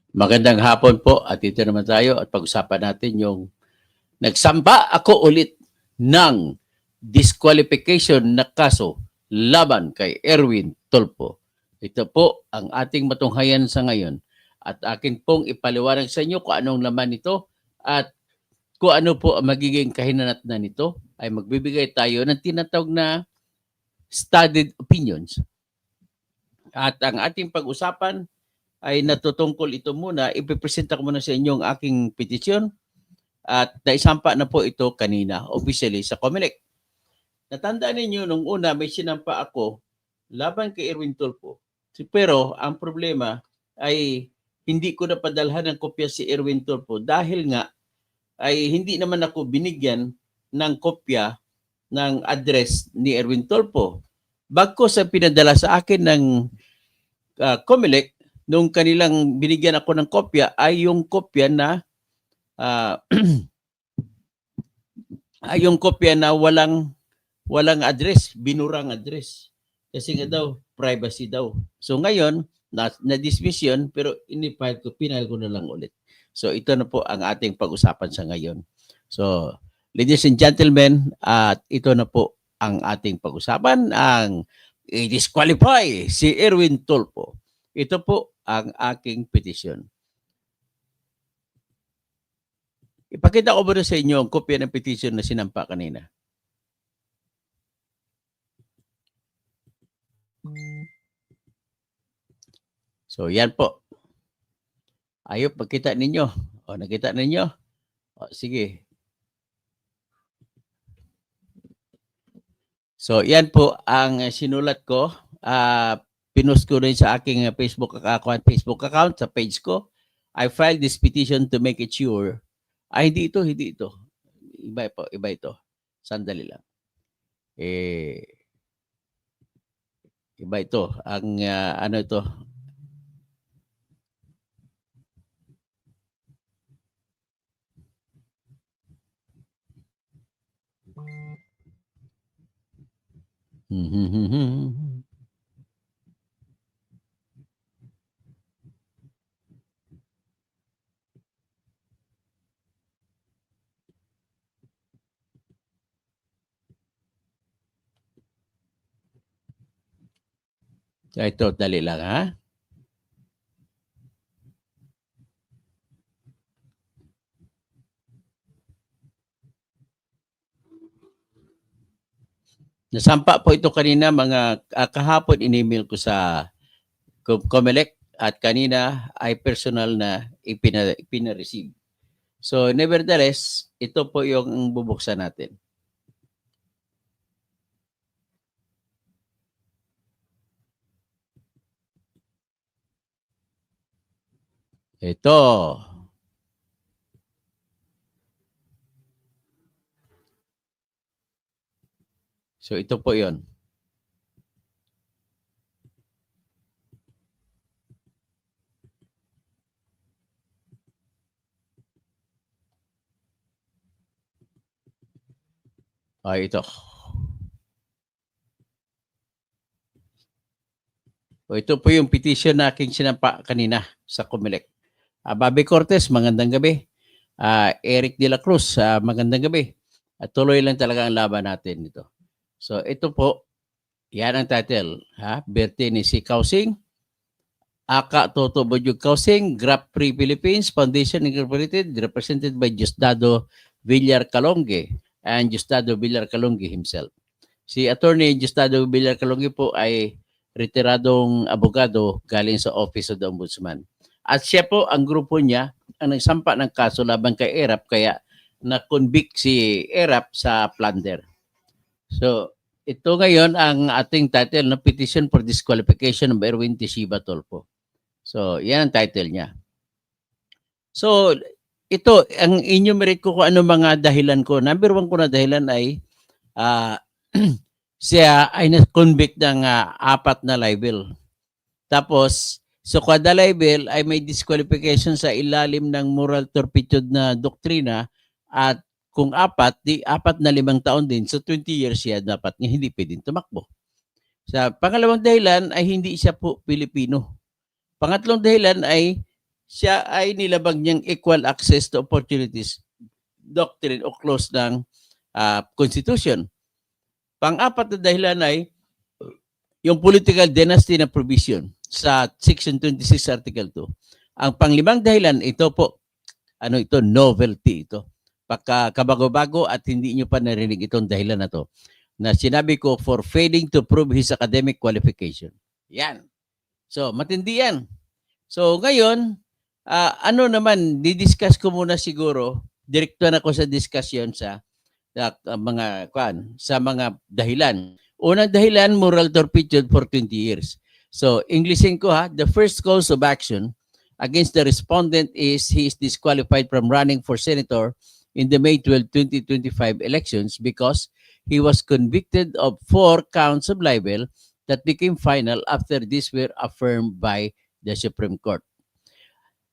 Magandang hapon po at dito naman tayo at pag-usapan natin yung nagsamba ako ulit ng disqualification na kaso laban kay Erwin Tulfo. Ito po ang ating matunghayan sa ngayon at akin pong ipaliwanag sa inyo kung anong laman nito at kung ano po ang magiging kahinanatnan nito ay magbibigay tayo ng tinatawag na studied opinions. At ang ating pag-usapan ay natutungkol ito muna. Ipipresenta ko muna sa inyo ang aking petisyon at naisampa na po ito kanina officially sa COMELEC. Natandaan ninyo nung una may sinampa ako laban kay Erwin Tulfo. Pero ang problema ay hindi ko napadalhan ng kopya si Erwin Tulfo dahil nga ay hindi naman ako binigyan ng kopya ng address ni Erwin Tulfo. Bagkus ang pinadala sa akin ng COMELEC nung kanilang binigyan ako ng kopya ay yung kopya na ay yung kopya na walang address, binurang address. Kasi nga daw, privacy daw. So ngayon, na-dismiss yun, pero pinile ko na lang ulit. So ito na po ang ating pag-usapan sa ngayon. So, ladies and gentlemen, at ito na po ang ating pag-usapan, ang i-disqualify si Erwin Tulfo. Ito po ang aking petisyon. Ipakita ko muna sa inyo ang kopya ng petisyon na sinampa kanina. So, yan po. Ayop, pagkita ninyo. O, nakita ninyo? O, sige. So, yan po ang sinulat ko. Pinost ko rin sa aking Facebook account, sa page ko. I filed this petition to make it sure. Hindi ito. Iba ito. Sandali lang. Iba ito. Ang ano ito? So, ito, dali lang ha. Nasampa po ito kanina, mga kahapon in-email ko sa COMELEC at kanina ay personal na ipina-receive. So nevertheless, ito po yung bubuksan natin. Ito. So ito po yon. Ito. Ito po yung petition na aking sinampa kanina sa COMELEC. Bobby Cortez, magandang gabi. Eric De La Cruz, magandang gabi. At tuloy lang talaga ang laban natin ito. So ito po, yan ang title. Birthday ni si Kausing. Aka Toto Bodyug Kausing, Grab Free Philippines Foundation Incorporated, represented by Justado Villar Calonge and Justado Villar Calonge himself. Si Attorney Justado Villar Calonge po ay retiradong abogado galing sa Office of the Ombudsman. At siya po, ang grupo niya, ang nagsampa ng kaso laban kay ERAP, kaya na-convict si ERAP sa plunder. So, ito ngayon ang ating title na Petition for Disqualification of Erwin Teshiba Tulfo. So, yan ang title niya. So, ito, ang enumerate ko kung ano mga dahilan ko. Number one ko na dahilan ay siya ay na-convict ng 4 na libel. Tapos, so kada libel ay may disqualification sa ilalim ng moral turpitude na doktrina at kung 4 na 5 taon din. So 20 years siya dapat niya hindi pwedeng tumakbo. Sa pangalawang dahilan ay hindi siya po Pilipino. Pangatlong dahilan ay siya ay nilabag niyang equal access to opportunities doctrine o clause ng Constitution. Pang-apat na dahilan ay yung political dynasty na provision sa Section 26 Article 2. Ang panglimang dahilan, ito po, novelty ito. Kabago-bago at hindi nyo pa narinig itong dahilan na to. Na sinabi ko, for failing to prove his academic qualification. Yan. So, matindi yan. So, ngayon, didiscuss ko muna siguro, direkto na ako sa discussion sa mga dahilan. Unang dahilan, moral turpitude for 20 years. So, Englishin ko the first cause of action against the respondent is he is disqualified from running for senator in the May 12, 2025 elections because he was convicted of 4 counts of libel that became final after these were affirmed by the Supreme Court.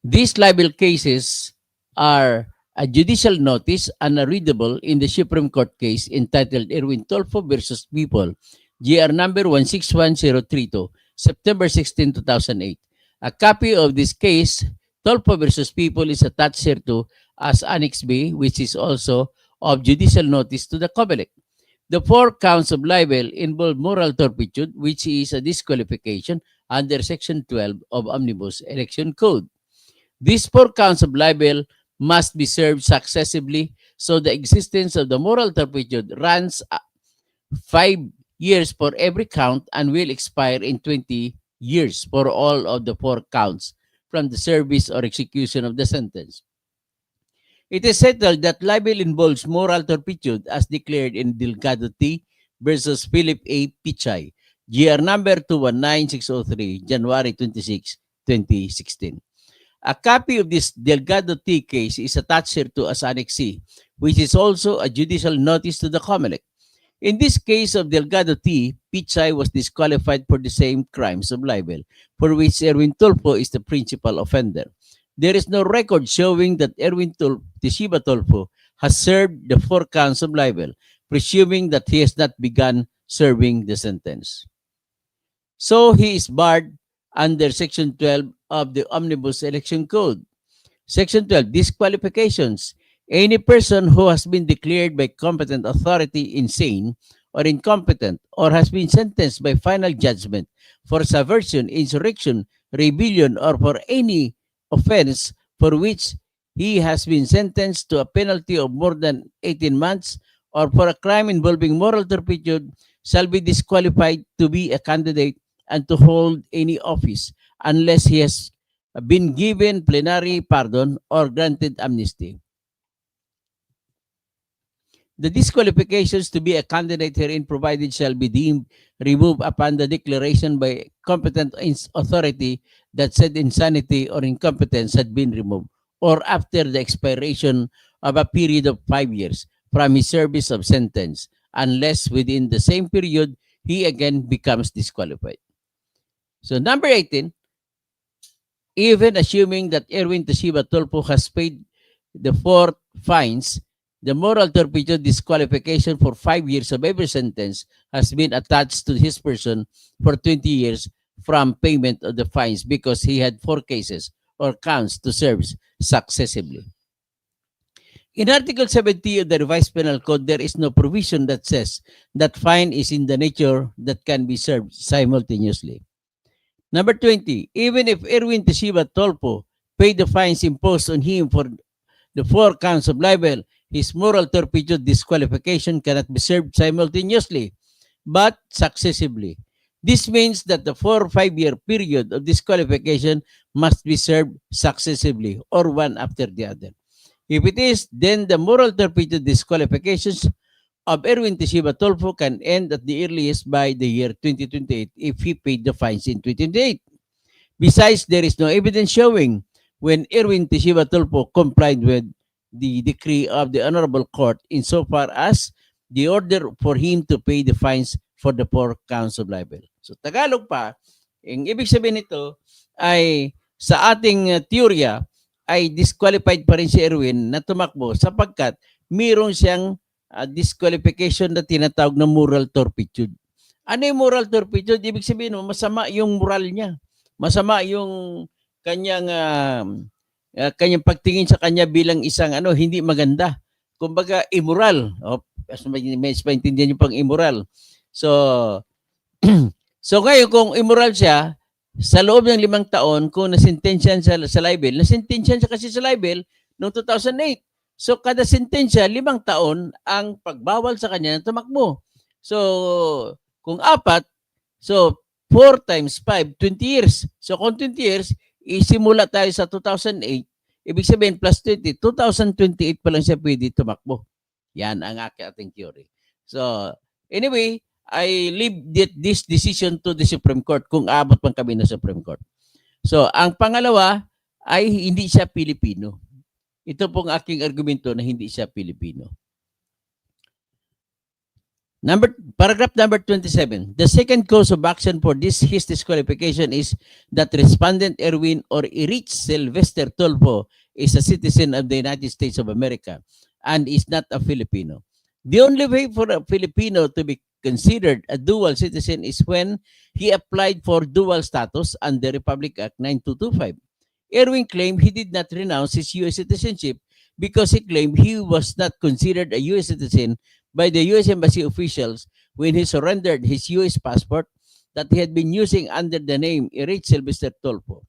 These libel cases are a judicial notice unreadable in the Supreme Court case entitled Erwin Tolfo versus People, GR number 161032, September 16, 2008. A copy of this case, Tolfo versus People, is attached hereto as Annex B, which is also of judicial notice to the COMELEC. The 4 counts of libel involve moral turpitude, which is a disqualification under Section 12 of Omnibus Election Code. These 4 counts of libel must be served successively, so the existence of the moral turpitude runs 5 years for every count and will expire in 20 years for all of the 4 counts from the service or execution of the sentence. It is settled that libel involves moral turpitude as declared in Delgado T. versus Philip A. Pichay, GR number 219603, January 26, 2016. A copy of this Delgado T case is attached here to as Annex C, which is also a judicial notice to the COMELEC. In this case of Delgado T, Pichay was disqualified for the same crimes of libel, for which Erwin Tolfo is the principal offender. There is no record showing that Erwin Teshiba Tolfo has served the 4 counts of libel, presuming that he has not begun serving the sentence. So he is barred under Section 12 of the Omnibus Election Code. Section 12, disqualifications. Any person who has been declared by competent authority insane or incompetent or has been sentenced by final judgment for subversion, insurrection, rebellion, or for any offense for which he has been sentenced to a penalty of more than 18 months or for a crime involving moral turpitude shall be disqualified to be a candidate and to hold any office unless he has been given plenary pardon or granted amnesty. The disqualifications to be a candidate herein provided shall be deemed removed upon the declaration by competent authority that said insanity or incompetence had been removed, or after the expiration of a period of 5 years from his service of sentence, unless within the same period he again becomes disqualified. So number 18, even assuming that Erwin Teshiba Tolfo has paid the 4 fines, the moral turpitude disqualification for 5 years of every sentence has been attached to his person for 20 years from payment of the fines because he had 4 cases or counts to serve successively. In Article 70 of the Revised Penal Code, there is no provision that says that fine is in the nature that can be served simultaneously. Number 20, even if Erwin Teshiba Tolfo paid the fines imposed on him for the 4 counts of libel, his moral turpitude disqualification cannot be served simultaneously, but successively. This means that the 4 or 5 year period of disqualification must be served successively or one after the other. If it is, then the moral turpitude disqualifications of Erwin Teshiba Tolfo can end at the earliest by the year 2028 if he paid the fines in 2028. Besides, there is no evidence showing when Erwin Teshiba Tolfo complied with the decree of the Honorable Court insofar as the order for him to pay the fines for the 4 counts of libel. So Tagalog pa, ang ibig sabihin nito ay sa ating teorya ay disqualified pa rin si Erwin na tumakbo sapagkat mayroon siyang disqualification na tinatawag na moral turpitude. Ano yung moral turpitude? Ibig sabihin, masama yung moral niya. Masama yung kanyang kanyang pagtingin sa kanya bilang isang hindi maganda. Kumbaga immoral. Mas maintindihan niyo pang immoral. So so ngayon kung immoral siya, sa loob ng 5 taon, kung nasintensyahan sa libel, nasintensyahan siya kasi sa libel noong 2008. So kada sentensya, 5 taon ang pagbawal sa kanya na tumakbo. So kung 4, so 4 times 5, 20 years. So kung 20 years, isimula tayo sa 2008, ibig sabihin plus 20, 2028 pa lang siya pwede tumakbo. Yan ang ating theory. So anyway, I leave this decision to the Supreme Court kung aabot man kami ng Supreme Court. So, ang pangalawa ay hindi siya Pilipino. Ito pong aking argumento na hindi siya Pilipino. Paragraph number 27. The second cause of action for his disqualification is that respondent Erwin or Erich Sylvester Tulfo is a citizen of the United States of America and is not a Filipino. The only way for a Filipino to be considered a dual citizen is when he applied for dual status under Republic Act 9225. Erwin claimed he did not renounce his U.S. citizenship because he claimed he was not considered a U.S. citizen by the U.S. Embassy officials when he surrendered his U.S. passport that he had been using under the name Erich Sylvester Tulfo.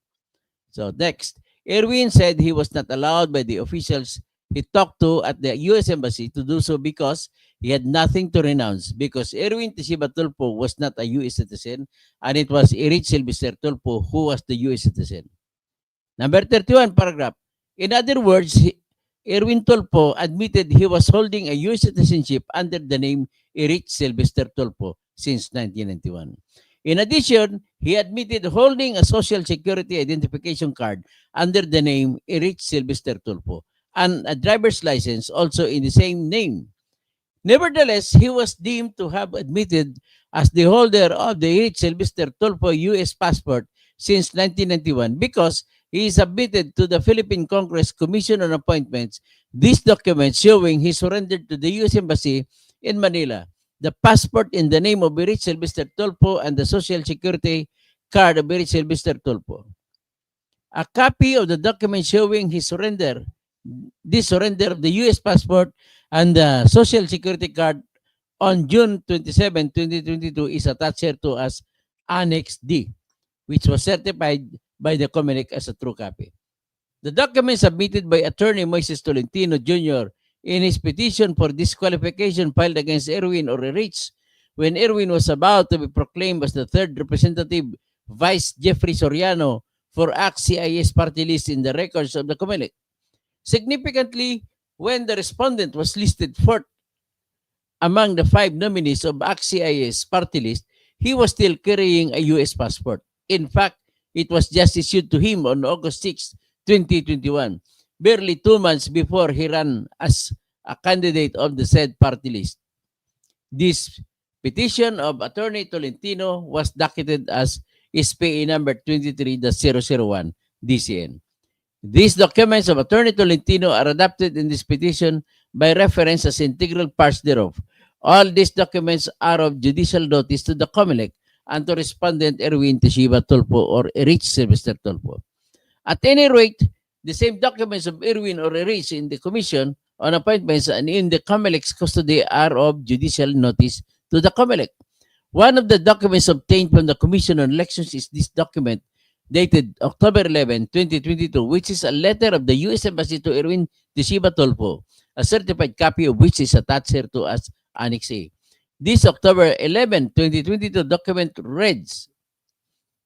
So next, Erwin said he was not allowed by the officials he talked to at the U.S. Embassy to do so because he had nothing to renounce, because Erwin Teshiba Tulfo was not a U.S. citizen and it was Erich Sylvester Tulfo who was the U.S. citizen. Number 31 paragraph. In other words, Erwin Tulfo admitted he was holding a U.S. citizenship under the name Erich Sylvester Tulfo since 1991. In addition, he admitted holding a Social Security identification card under the name Erich Sylvester Tulfo and a driver's license also in the same name. Nevertheless, he was deemed to have admitted as the holder of the Erich Sylvester Tulfo U.S. passport since 1991 because he submitted to the Philippine Congress Commission on Appointments these documents showing he surrendered to the U.S. Embassy in Manila the passport in the name of Erich Sylvester Tulfo and the Social Security card of Erich Sylvester Tulfo. A copy of the document showing his surrender of the U.S. passport and the Social Security card on June 27, 2022 is attached here to as Annex D, which was certified by the COMELEC as a true copy. The document submitted by Attorney Moises Tolentino Jr. in his petition for disqualification filed against Erwin or Erich when Erwin was about to be proclaimed as the third representative Vice Jeffrey Soriano for ACT-CIS party list in the records of the COMELEC. Significantly, when the respondent was listed fourth among the 5 nominees of ACT-CIS party list, he was still carrying a U.S. passport. In fact, it was just issued to him on August 6, 2021, barely 2 months before he ran as a candidate of the said party list. This petition of Attorney Tolentino was docketed as SPA number 23-001 DCN. These documents of Attorney Tolentino are adopted in this petition by reference as integral parts thereof. All these documents are of judicial notice to the COMELEC and to respondent Erwin Teshiba Tulfo or Erich Sylvester Tulfo. At any rate, the same documents of Erwin or Erich in the Commission on Appointments and in the COMELEC's custody are of judicial notice to the COMELEC. One of the documents obtained from the Commission on Elections is this document dated October 11, 2022, which is a letter of the U.S. Embassy to Erwin Teshiba Tulfo, a certified copy of which is attached here to as Annex A. This October 11, 2022 document reads,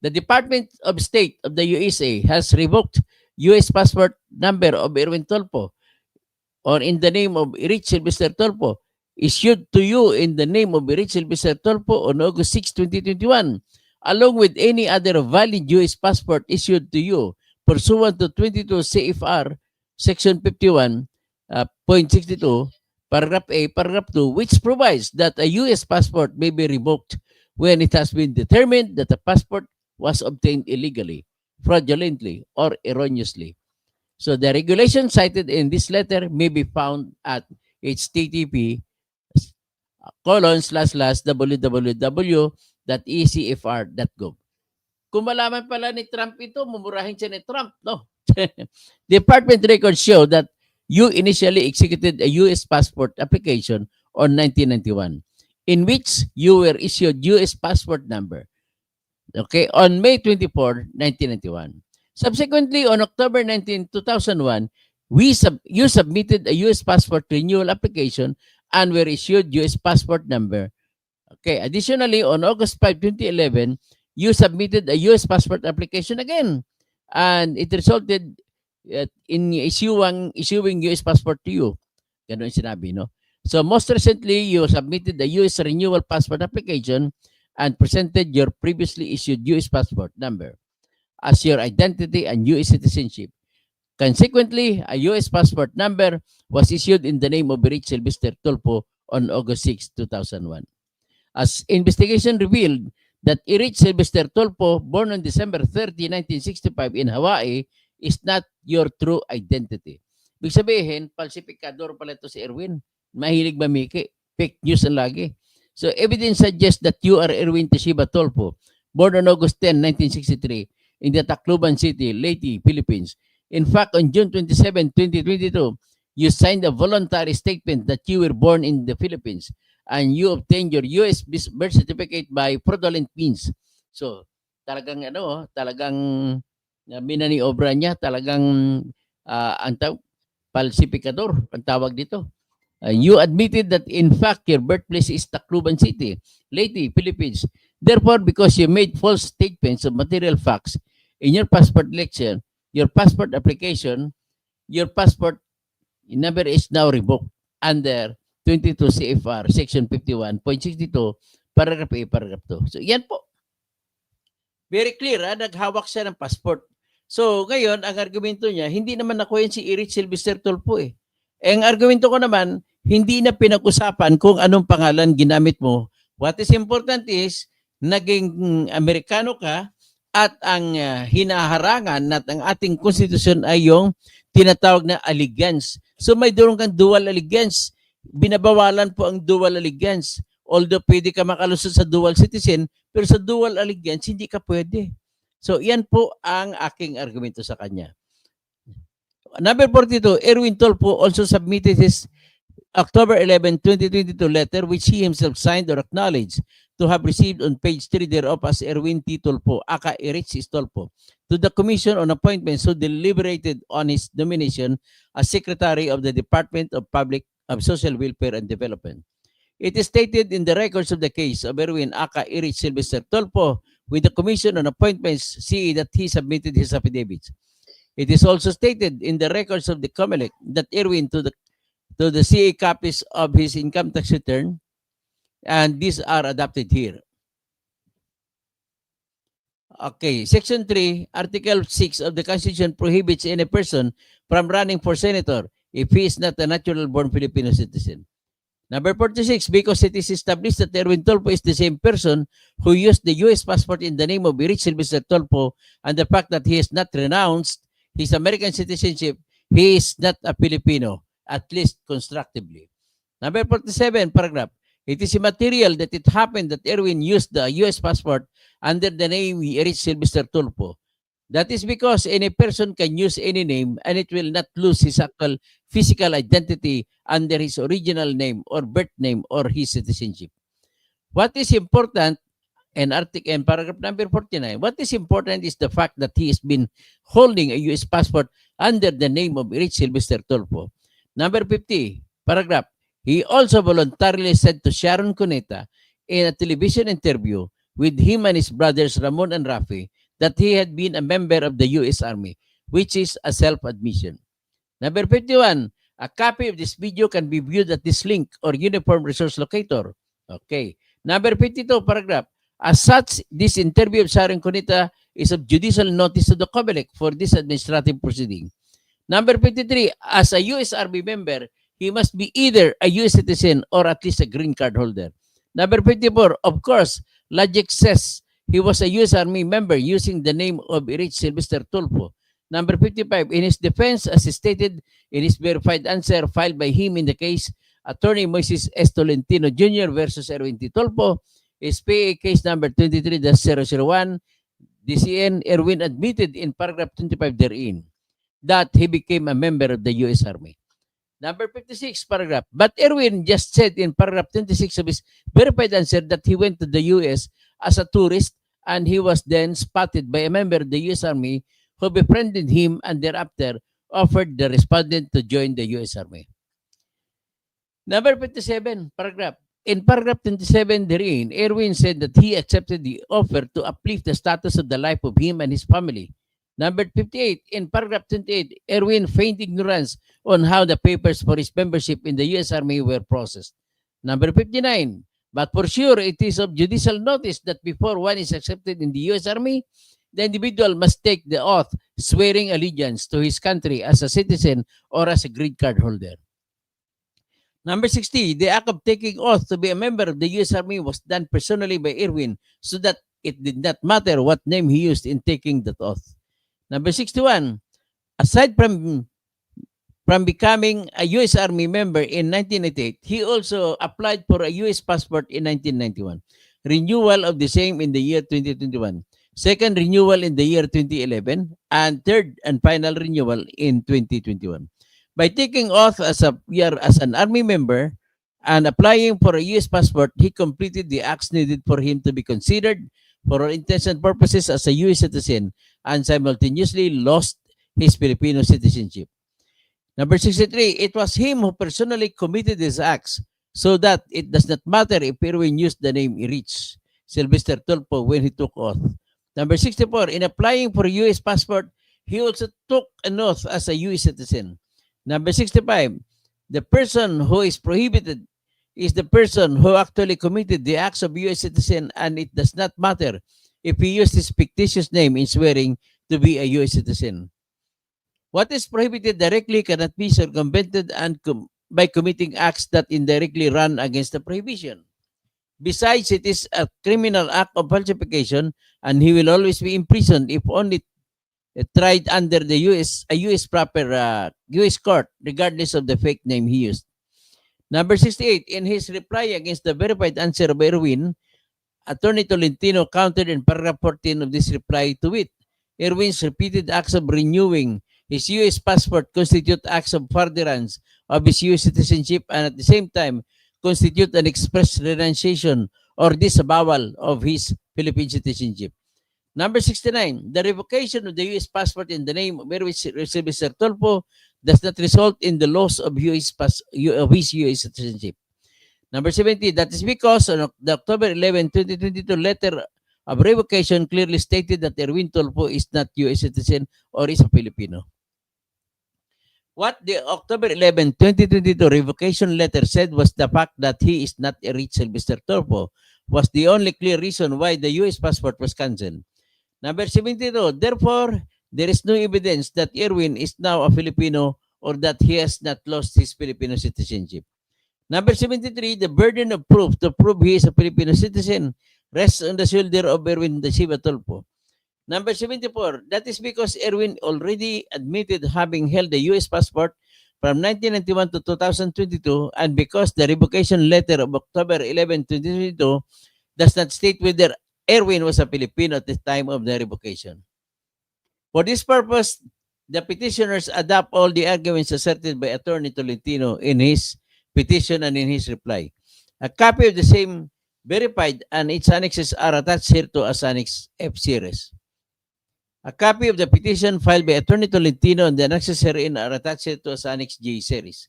the Department of State of the USA has revoked U.S. passport number of Erwin Tulfo or in the name of Erich Sylvester Tulfo, issued to you in the name of Erich Sylvester Tulfo on August 6, 2021, along with any other valid U.S. passport issued to you pursuant to 22 CFR Section 51.62, Paragraph A, Paragraph 2, which provides that a U.S. passport may be revoked when it has been determined that the passport was obtained illegally, fraudulently, or erroneously. So the regulation cited in this letter may be found at http://www.ecfr.gov. Kung malaman pala ni Trump ito, mumurahin siya ni Trump, no? Department records show that you initially executed a U.S. passport application on 1991, in which you were issued U.S. passport number, okay, on May 24, 1991. Subsequently, on October 19, 2001, you submitted a U.S. passport renewal application and were issued U.S. passport number. Okay, additionally, on August 5, 2011, you submitted a U.S. passport application again, and it resulted in issuing U.S. passport to you. Ganun yung sinabi, no? So most recently, you submitted the U.S. renewal passport application and presented your previously issued U.S. passport number as your identity and U.S. citizenship. Consequently, a U.S. passport number was issued in the name of Rich Sylvester Tulfo on August 6, 2001. As investigation revealed that Erich Sylvester Tulfo, born on December 30, 1965 in Hawaii, is not your true identity. Ibig sabihin, falsifikador pala ito si Erwin. Mahilig mamiki. Fake news ang lagi. So evidence suggests that you are Erwin Teshiba Tulfo, born on August 10, 1963 in the Tacloban City, Leyte, Philippines. In fact, on June 27, 2022, you signed a voluntary statement that you were born in the Philippines and you obtained your US birth certificate by fraudulent means. So, talagang minaniobra niya, talagang falsifikador, ang tawag dito. You admitted that in fact your birthplace is Tacloban City, Leyte, Philippines. Therefore, because you made false statements of material facts in your passport election, your passport application, your passport number is now revoked under 22 CFR Section 51.62, paragraph A, paragraph 2. So, yan po. Very clear, naghawak siya ng passport. So, ngayon, ang argumento niya, hindi naman ako yan si Erich Sylvester Tulfo eh. Ang argumento ko naman, hindi na pinag-usapan kung anong pangalan ginamit mo. What is important is, naging Amerikano ka at ang hinaharangan at ang ating konstitusyon ay yung tinatawag na allegiance. So may doon kang dual allegiance. Binabawalan po ang dual allegiance. Although pwede ka makalusot sa dual citizen, pero sa dual allegiance, hindi ka pwede. So yan po ang aking argumento sa kanya. Number 42, Erwin Tulfo also submitted his October 11, 2022 letter which he himself signed or acknowledged to have received on page 3 thereof as Erwin T. Tulfo, aka Erich Tulfo, to the Commission on Appointments who deliberated on his nomination as Secretary of the Department of Social Welfare and Development. It is stated in the records of the case of Erwin aka Erich Sylvester Tulfo with the Commission on Appointments, see that he submitted his affidavits. It is also stated in the records of the COMELEC that Erwin to the CA copies of his income tax return, and these are adopted here. Okay, Section 3, Article 6 of the Constitution prohibits any person from running for senator if he is not a natural-born Filipino citizen. Number 46, because it is established that Erwin Tulfo is the same person who used the U.S. passport in the name of Erich Sylvester Tulfo, and the fact that he has not renounced his American citizenship, he is not a Filipino, at least constructively. Number 47, paragraph. It is immaterial that it happened that Erwin used the U.S. passport under the name Erich Sylvester Tulfo. That is because any person can use any name and it will not lose his actual physical identity under his original name or birth name or his citizenship. What is important, and paragraph number 49, what is important is the fact that he has been holding a U.S. passport under the name of Erich Sylvester Tulfo. Number 50, paragraph. He also voluntarily said to Sharon Cuneta in a television interview with him and his brothers Ramon and Rafi that he had been a member of the U.S. Army, which is a self-admission. Number 51, a copy of this video can be viewed at this link or Uniform Resource Locator. Okay. Number 52, paragraph. As such, this interview of Sharon Cuneta is of judicial notice to the COMELEC for this administrative proceeding. Number 53, as a U.S. Army member, he must be either a U.S. citizen or at least a green card holder. Number 54, of course, logic says he was a U.S. Army member using the name of Erich Sylvester Tulfo. Number 55, in his defense, as stated in his verified answer filed by him in the case, Attorney Moises S. Tolentino Jr. versus Erwin T. Tulfo, is PA case number 23-001, DCN Erwin admitted in paragraph 25 therein that he became a member of the U.S. Army. Number 56, paragraph. But Erwin just said in paragraph 26 of his verified answer that he went to the U.S. as a tourist and he was then spotted by a member of the U.S. Army who befriended him and thereafter offered the respondent to join the U.S. Army. Number 57, paragraph. In paragraph 27 therein, Erwin said that he accepted the offer to uplift the status of the life of him and his family. Number 58, in paragraph 28, Erwin feigned ignorance on how the papers for his membership in the U.S. Army were processed. Number 59, but for sure it is of judicial notice that before one is accepted in the U.S. Army, the individual must take the oath swearing allegiance to his country as a citizen or as a green card holder. Number 60, the act of taking oath to be a member of the U.S. Army was done personally by Erwin so that it did not matter what name he used in taking that oath. Number 61, aside from becoming a U.S. Army member in 1988, he also applied for a U.S. passport in 1991. Renewal of the same in the year 2021. Second renewal in the year 2011. And third and final renewal in 2021. By taking oath as an Army member and applying for a U.S. passport, he completed the acts needed for him to be considered for all intents and purposes as a U.S. citizen and simultaneously lost his Filipino citizenship. Number 63, it was him who personally committed these acts so that it does not matter if Erwin used the name Erich Sylvester Tulfo when he took oath. Number 64, in applying for a U.S. passport, he also took an oath as a U.S. citizen. Number 65, the person who is prohibited is the person who actually committed the acts of U.S. citizen, and it does not matter if he used his fictitious name in swearing to be a U.S. citizen. What is prohibited directly cannot be circumvented by committing acts that indirectly run against the prohibition. Besides, it is a criminal act of falsification, and he will always be imprisoned if only tried under the U.S. court, regardless of the fake name he used. Number 68, in his reply against the verified answer of Erwin, Attorney Tolentino countered in paragraph 14 of this reply to wit, Erwin's repeated acts of renewing his U.S. passport constitute acts of furtherance of his U.S. citizenship and at the same time constitute an express renunciation or disavowal of his Philippine citizenship. Number 69, the revocation of the U.S. passport in the name of Erwin Sylvester Tulfo does not result in the loss of his U.S. citizenship. Number 70, that is because on the October 11, 2022 letter of revocation clearly stated that Erwin Tulfo is not U.S. citizen or is a Filipino. What the October 11, 2022 revocation letter said was the fact that he is not Erich Sylvester Tulfo was the only clear reason why the U.S. passport was cancelled. Number 72, therefore, there is no evidence that Erwin is now a Filipino or that he has not lost his Filipino citizenship. Number 73, the burden of proof to prove he is a Filipino citizen rests on the shoulder of Erwin da Silva Tulfo. Number 74, that is because Erwin already admitted having held the U.S. passport from 1991 to 2022 and because the revocation letter of October 11, 2022 does not state whether Erwin was a Filipino at the time of the revocation. For this purpose, the petitioners adopt all the arguments asserted by Attorney Tolentino in his petition and in his reply. A copy of the same verified and its annexes are attached here to as Annex F series. A copy of the petition filed by Attorney Tolentino and the annexes herein are attached here to as Annex J series.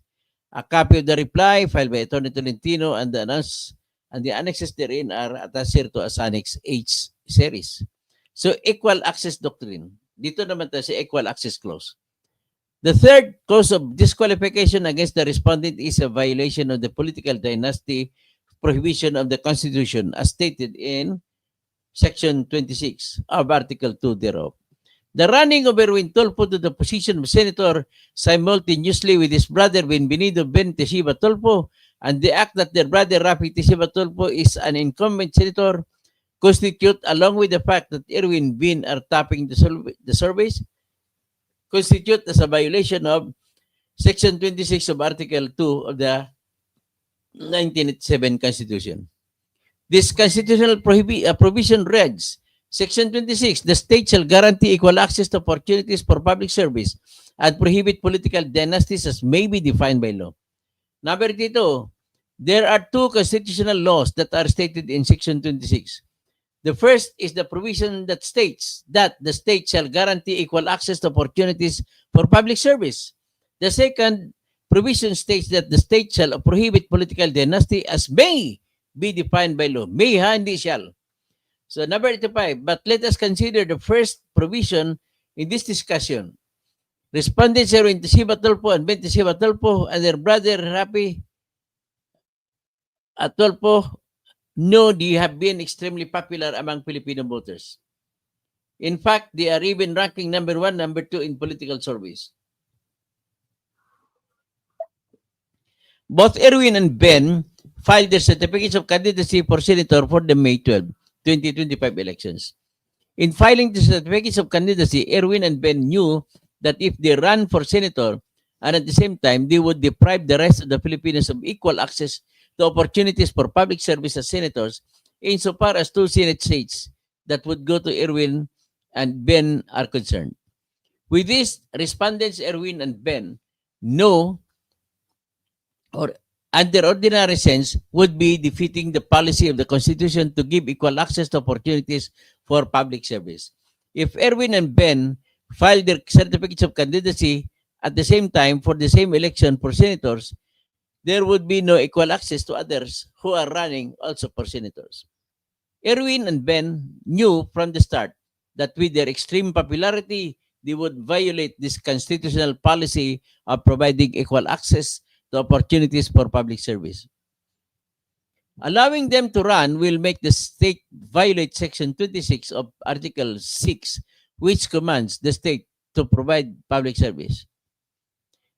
A copy of the reply filed by Attorney Tolentino and the annexes therein are attached here to as Annex H series. So, equal access doctrine. Dito naman tayo sa equal access clause. The third cause of disqualification against the respondent is a violation of the political dynasty prohibition of the Constitution as stated in Section 26 of Article 2 thereof. The running of Erwin Tulfo to the position of senator simultaneously with his brother Benvenido Ben Tesiba Tulfo and the act that their brother Rafi Tesiba Tulfo is an incumbent senator constitute, along with the fact that Erwin Ben are topping the surveys, constitute as a violation of Section 26 of Article 2 of the 1987 Constitution. This constitutional provision reads, Section 26, the state shall guarantee equal access to opportunities for public service and prohibit political dynasties as may be defined by law. Number 32, there are two constitutional laws that are stated in Section 26. The first is the provision that states that the state shall guarantee equal access to opportunities for public service. The second provision states that the state shall prohibit political dynasty as may be defined by law. May ha, hindi shall. So number 85, but let us consider the first provision in this discussion. Respondents Erwin Tesiba Tulfo and Ben Tesiba Tulfo and their brother Rapi Tulfo know they have been extremely popular among Filipino voters. In fact, they are even ranking number 1, number 2 in political surveys. Both Erwin and Ben filed their certificates of candidacy for senator for the May 12, 2025 elections. In filing the certificates of candidacy, Erwin and Ben knew that if they ran for senator and at the same time they would deprive the rest of the Filipinos of equal access to opportunities for public service as senators, insofar as 2 Senate seats that would go to Erwin and Ben are concerned. With this, respondents Erwin and Ben know, or under ordinary sense, would be defeating the policy of the Constitution to give equal access to opportunities for public service. If Erwin and Ben filed their certificates of candidacy at the same time for the same election for senators, there would be no equal access to others who are running also for senators. Erwin and Ben knew from the start that with their extreme popularity, they would violate this constitutional policy of providing equal access to opportunities for public service. Allowing them to run will make the state violate Section 26 of Article 6, which commands the state to provide public service.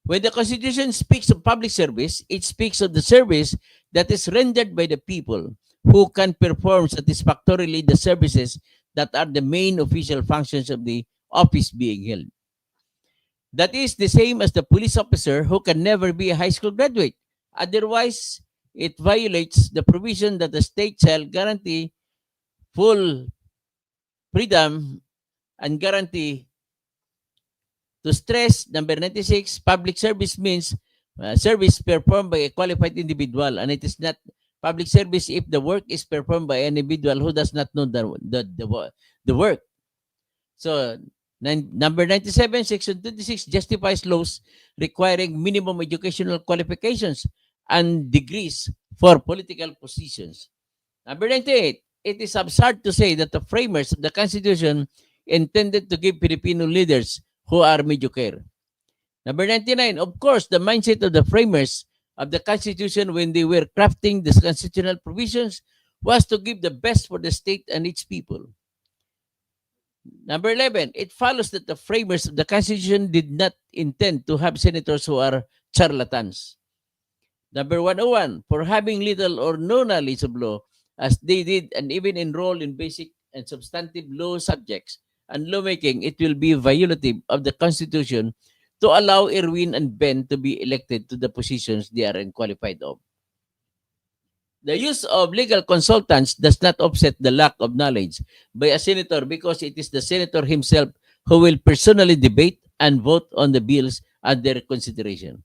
When the Constitution speaks of public service, it speaks of the service that is rendered by the people who can perform satisfactorily the services that are the main official functions of the office being held. That is the same as the police officer who can never be a high school graduate. Otherwise, it violates the provision that the state shall guarantee full freedom and guarantee to stress. Number 96, public service means service performed by a qualified individual, and it is not public service if the work is performed by an individual who does not know the work. So, number 97, Section 26 justifies laws requiring minimum educational qualifications and degrees for political positions. Number 98, it is absurd to say that the framers of the Constitution intended to give Filipino leaders who are mediocre. Number 99, of course, the mindset of the framers of the Constitution when they were crafting the constitutional provisions was to give the best for the state and its people. Number 11, it follows that the framers of the Constitution did not intend to have senators who are charlatans. Number 101, for having little or no knowledge of law, as they did and even enroll in basic and substantive law subjects and lawmaking, it will be violative of the Constitution to allow Erwin and Ben to be elected to the positions they are unqualified of. The use of legal consultants does not offset the lack of knowledge by a senator because it is the senator himself who will personally debate and vote on the bills under consideration.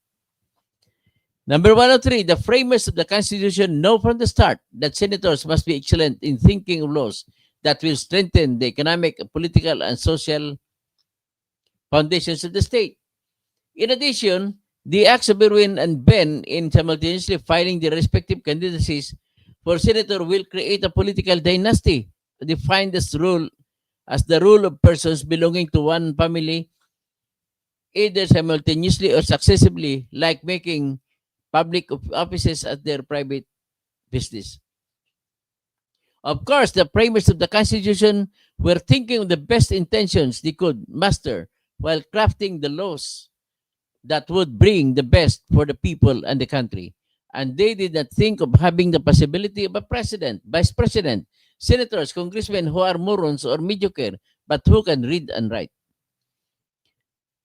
Number 103, the framers of the Constitution know from the start that senators must be excellent in thinking of laws that will strengthen the economic, political, and social foundations of the state. In addition, the acts of Erwin and Ben in simultaneously filing their respective candidacies for senator will create a political dynasty defined as the rule of persons belonging to one family, either simultaneously or successively, like making public offices at their private business. Of course, the framers of the Constitution were thinking of the best intentions they could muster while crafting the laws that would bring the best for the people and the country. And they did not think of having the possibility of a president, vice president, senators, congressmen who are morons or mediocre, but who can read and write.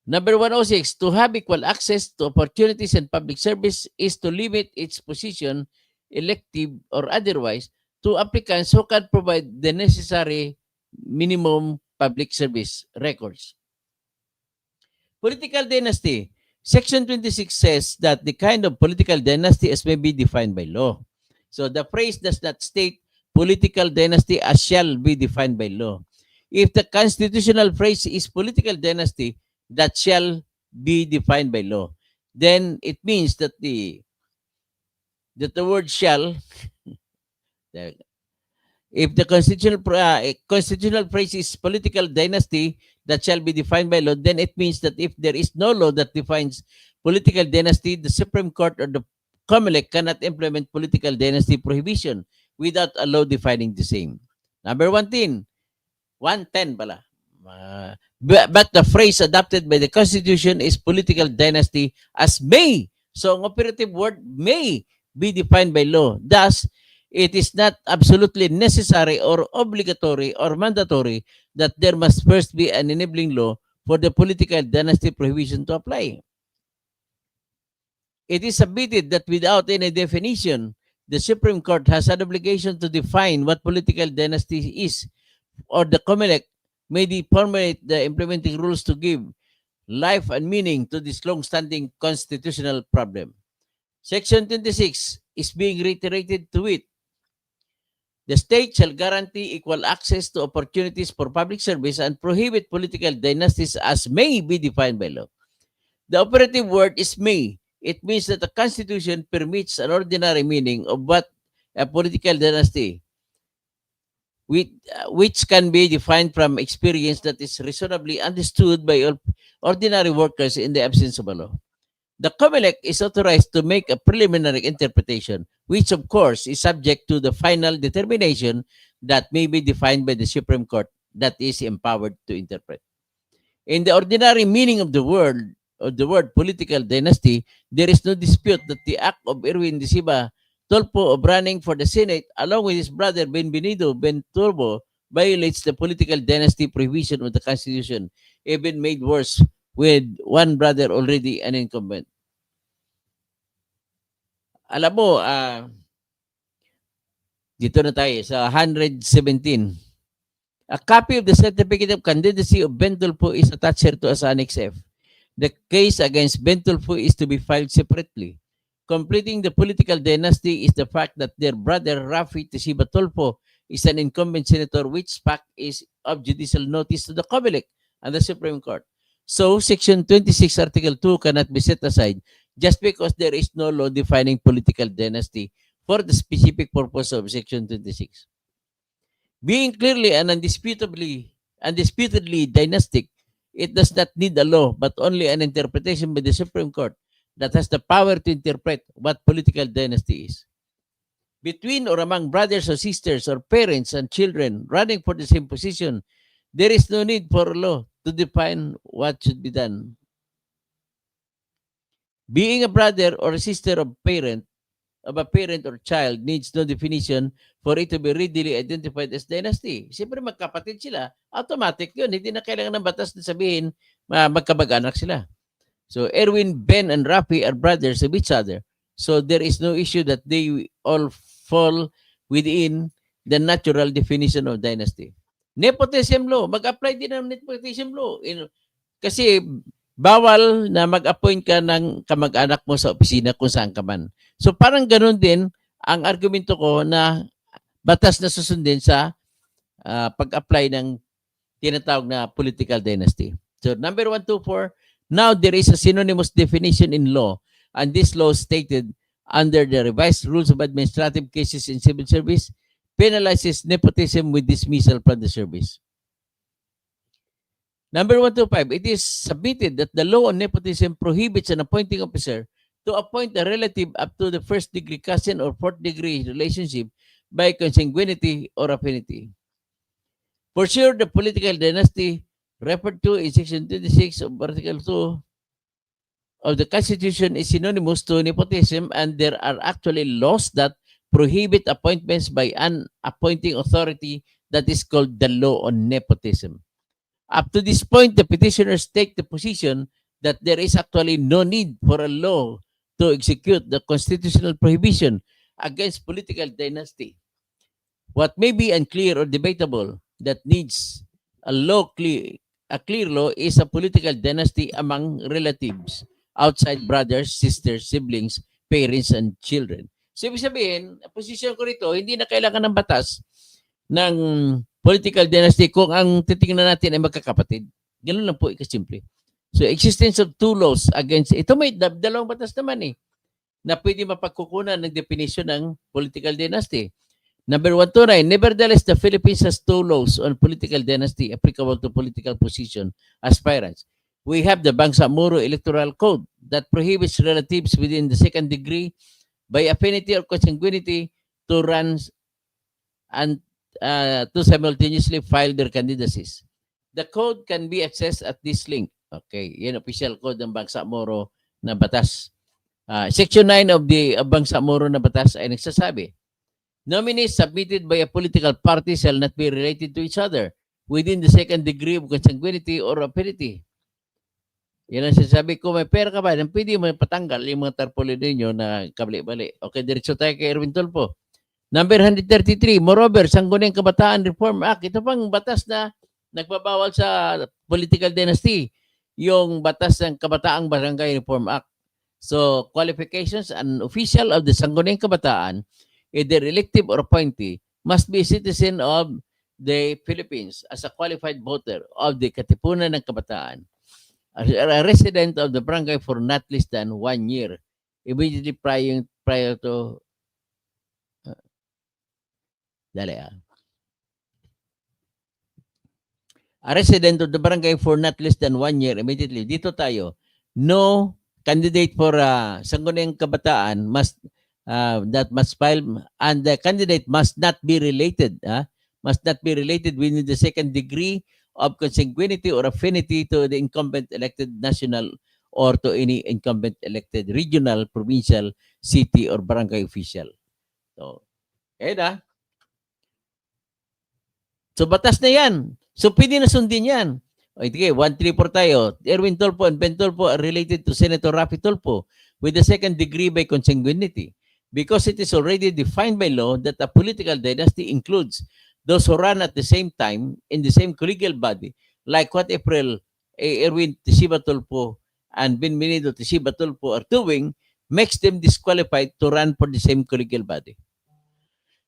Number 106, to have equal access to opportunities and public service is to limit its position, elective or otherwise, to applicants who can provide the necessary minimum public service records. Political dynasty. Section 26 says that the kind of political dynasty as may be defined by law. So the phrase does not state political dynasty as shall be defined by law. If the constitutional phrase is political dynasty that shall be defined by law, then it means that the word shall, if the constitutional phrase is political dynasty that shall be defined by law, then it means that if there is no law that defines political dynasty, the Supreme Court or the COMELEC cannot implement political dynasty prohibition without a law defining the same. Number 110 pala. But the phrase adopted by the Constitution is political dynasty as may. So, ang operative word may be defined by law. Thus, it is not absolutely necessary or obligatory or mandatory that there must first be an enabling law for the political dynasty prohibition to apply. It is submitted that without any definition, the Supreme Court has an obligation to define what political dynasty is, or the COMELEC may formulate the implementing rules to give life and meaning to this long-standing constitutional problem. Section 26 is being reiterated to it. The state shall guarantee equal access to opportunities for public service and prohibit political dynasties as may be defined by law. The operative word is may. It means that the Constitution permits an ordinary meaning of what a political dynasty, which can be defined from experience that is reasonably understood by ordinary workers in the absence of a law. The COMELEC is authorized to make a preliminary interpretation, which of course is subject to the final determination that may be defined by the Supreme Court that is empowered to interpret. In the ordinary meaning of the word political dynasty, there is no dispute that the act of Erwin Disiba Tolpo of running for the Senate along with his brother Benvenido Benturbo violates the political dynasty provision of the Constitution, even made worse with one brother already an incumbent. Alam mo, dito na tayo sa 117. A copy of the certificate of candidacy of Ben Tulfo is attached here to as Annex F. The case against Ben Tulfo is to be filed separately. Completing the political dynasty is the fact that their brother Rafi Tesiba Tulfo is an incumbent senator, which fact is of judicial notice to the COMELEC and the Supreme Court. So, Section 26, Article 2 cannot be set aside just because there is no law defining political dynasty for the specific purpose of Section 26. Being clearly and undisputedly dynastic, it does not need a law but only an interpretation by the Supreme Court that has the power to interpret what political dynasty is. Between or among brothers or sisters or parents and children running for the same position, there is no need for a law to define what should be done. Being a brother or a sister of a parent or child needs no definition for it to be readily identified as dynasty. Siyempre magkapatid sila, automatic yun. Hindi na kailangan ng batas na sabihin magkamag-anak sila. So Erwin, Ben, and Rafi are brothers of each other. So there is no issue that they all fall within the natural definition of dynasty. Nepotism law, mag-apply din ng nepotism law. Kasi bawal na mag-appoint ka ng kamag-anak mo sa opisina kung saan ka man. So parang ganun din ang argumento ko na batas na susundin sa pag-apply ng tinatawag na political dynasty. So number 124, now there is a synonymous definition in law, and this law stated under the revised rules of administrative cases in civil service penalizes nepotism with dismissal from the service. Number 125, it is submitted that the law on nepotism prohibits an appointing officer to appoint a relative up to the first degree cousin or fourth degree relationship by consanguinity or affinity. For sure, the political dynasty referred to in Section 26 of Article 2 of the Constitution is synonymous to nepotism, and there are actually laws that prohibit appointments by an appointing authority that is called the law on nepotism. Up to this point, the petitioners take the position that there is actually no need for a law to execute the constitutional prohibition against political dynasty. What may be unclear or debatable that needs a clear law is a political dynasty among relatives outside brothers, sisters, siblings, parents, and children. So, ibig sabihin, posisyon ko rito, hindi na kailangan ng batas ng political dynasty kung ang titingnan natin ay magkakapatid. Ganun lang po, ikasimple. So, existence of two laws against, ito may dalawang batas naman na pwede mapagkukunan ng definition ng political dynasty. Number 129, nevertheless, the Philippines has two laws on political dynasty applicable to political position aspirants. We have the Bangsamoro Electoral Code that prohibits relatives within the second degree by affinity or consanguinity to run and to simultaneously file their candidacies. The code can be accessed at this link. Okay, yan official code ng Bangsamoro na batas. Section 9 of the Bangsamoro na batas ay nagsasabi, nominees submitted by a political party shall not be related to each other within the second degree of consanguinity or affinity. Yan ang sinasabi ko, may pera ka ba? Nang pwede mo patanggal yung mga tarpaulin ninyo na kabali-bali. Okay, diretso tayo kay Erwin Tulfo. Number 133, moreover, Sangguniang Kabataan Reform Act. Ito pang batas na nagbabawal sa political dynasty. Yung batas ng Kabataang Barangay Reform Act. So, qualifications, an official of the Sangguniang Kabataan, either elective or appointee, must be a citizen of the Philippines as a qualified voter of the Katipunan ng Kabataan, a resident of the barangay for not less than 1 year, immediately prior to a resident of the barangay for not less than 1 year immediately. Dito tayo, no candidate for Sangguniang Kabataan must that must file, and the candidate must not be related within the second degree of consanguinity or affinity to the incumbent elected national or to any incumbent elected regional, provincial, city, or barangay official. So, so batas na yan. So, pwede na sundin yan. Okay, 134 tayo. Erwin Tulfo and Ben Tulfo are related to Senator Rafi Tulfo with the second degree by consanguinity, because it is already defined by law that a political dynasty includes those who run at the same time in the same collegial body, like what Erwin Tisiba Tulfo and Benvenido Tisiba Tulfo are doing, makes them disqualified to run for the same collegial body.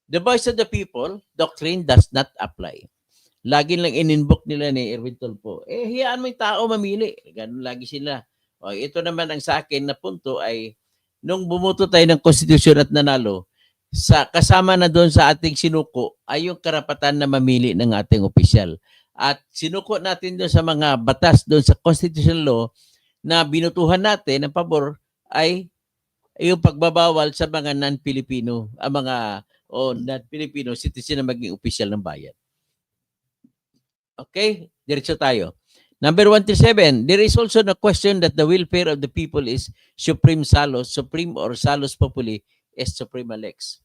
The voice of the people doctrine does not apply. Lagi lang in-invoke nila ni Erwin Tulfo. Hiyaan mo yung tao mamili. Ganun lagi sila. O, ito naman ang sa akin na punto ay nung bumuto tayo ng konstitusyon at nanalo, kasama na doon sa ating sinuko ay yung karapatan na mamili ng ating opisyal. At sinuko natin doon sa mga batas doon sa constitutional law na binutuhan natin ng pabor ay yung pagbabawal sa mga non-Filipino, non-Filipino citizen na maging opisyal ng bayan. Okay, diretso tayo. Number 137, there is also the question that the welfare of the people is supreme or salus populi est suprema lex.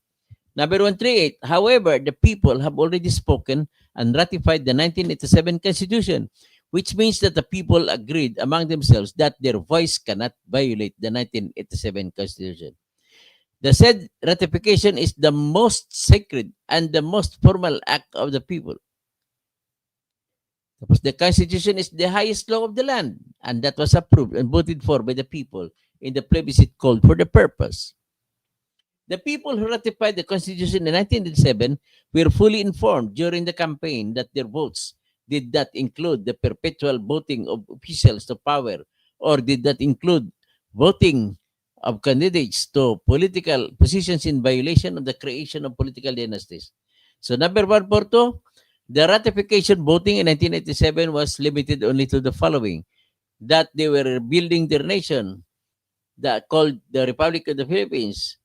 Number 138, however, the people have already spoken and ratified the 1987 Constitution, which means that the people agreed among themselves that their voice cannot violate the 1987 Constitution. The said ratification is the most sacred and the most formal act of the people. The Constitution is the highest law of the land, and that was approved and voted for by the people in the plebiscite called for the purpose. The people who ratified the Constitution in 1987 were fully informed during the campaign that their votes did not include the perpetual voting of officials to power, or did not include voting of candidates to political positions in violation of the creation of political dynasties. So number 142, the ratification voting in 1987 was limited only to the following: that they were building their nation, that called the Republic of the Philippines,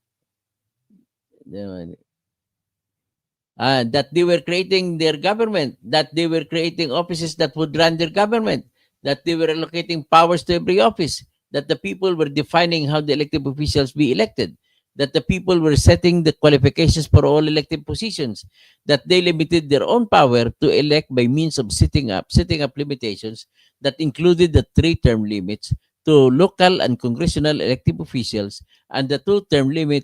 that they were creating their government, that they were creating offices that would run their government, that they were allocating powers to every office, that the people were defining how the elected officials be elected, that the people were setting the qualifications for all elected positions, that they limited their own power to elect by means of setting up limitations that included the 3-term limits to local and congressional elected officials and the 2-term limit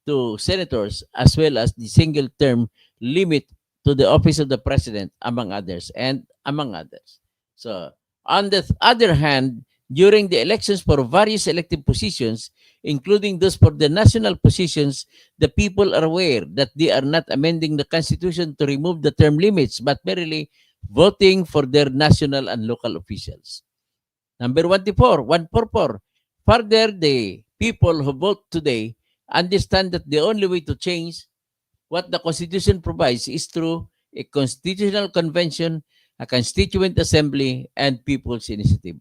to senators, as well as the single-term limit to the office of the president, among others, and among others. So, on the other hand, during the elections for various elective positions, including those for the national positions, the people are aware that they are not amending the Constitution to remove the term limits, but merely voting for their national and local officials. Number 144. Further, the people who vote today understand that the only way to change what the Constitution provides is through a constitutional convention, a constituent assembly, and people's initiative.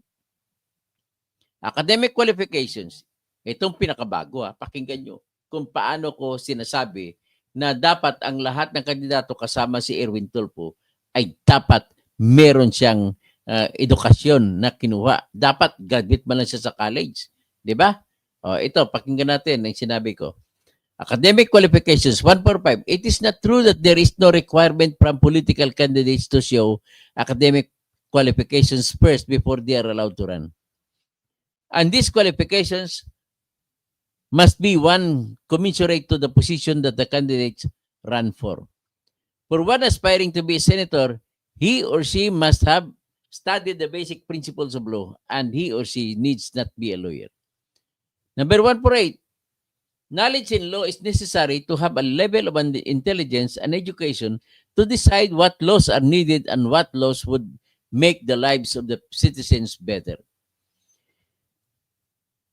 Academic qualifications. Itong pinakabago pakinggan nyo kung paano ko sinasabi na dapat ang lahat ng kandidato kasama si Erwin Tulfo ay dapat meron siyang edukasyon na kinuha. Dapat graduate man lang siya sa college. Di ba? Ito, pakinggan natin ang sinabi ko. Academic qualifications, 145. It is not true that there is no requirement from political candidates to show academic qualifications first before they are allowed to run. And these qualifications must be one commensurate to the position that the candidates run for. For one aspiring to be a senator, he or she must have studied the basic principles of law, and he or she needs not be a lawyer. Number 148, knowledge in law is necessary to have a level of intelligence and education to decide what laws are needed and what laws would make the lives of the citizens better.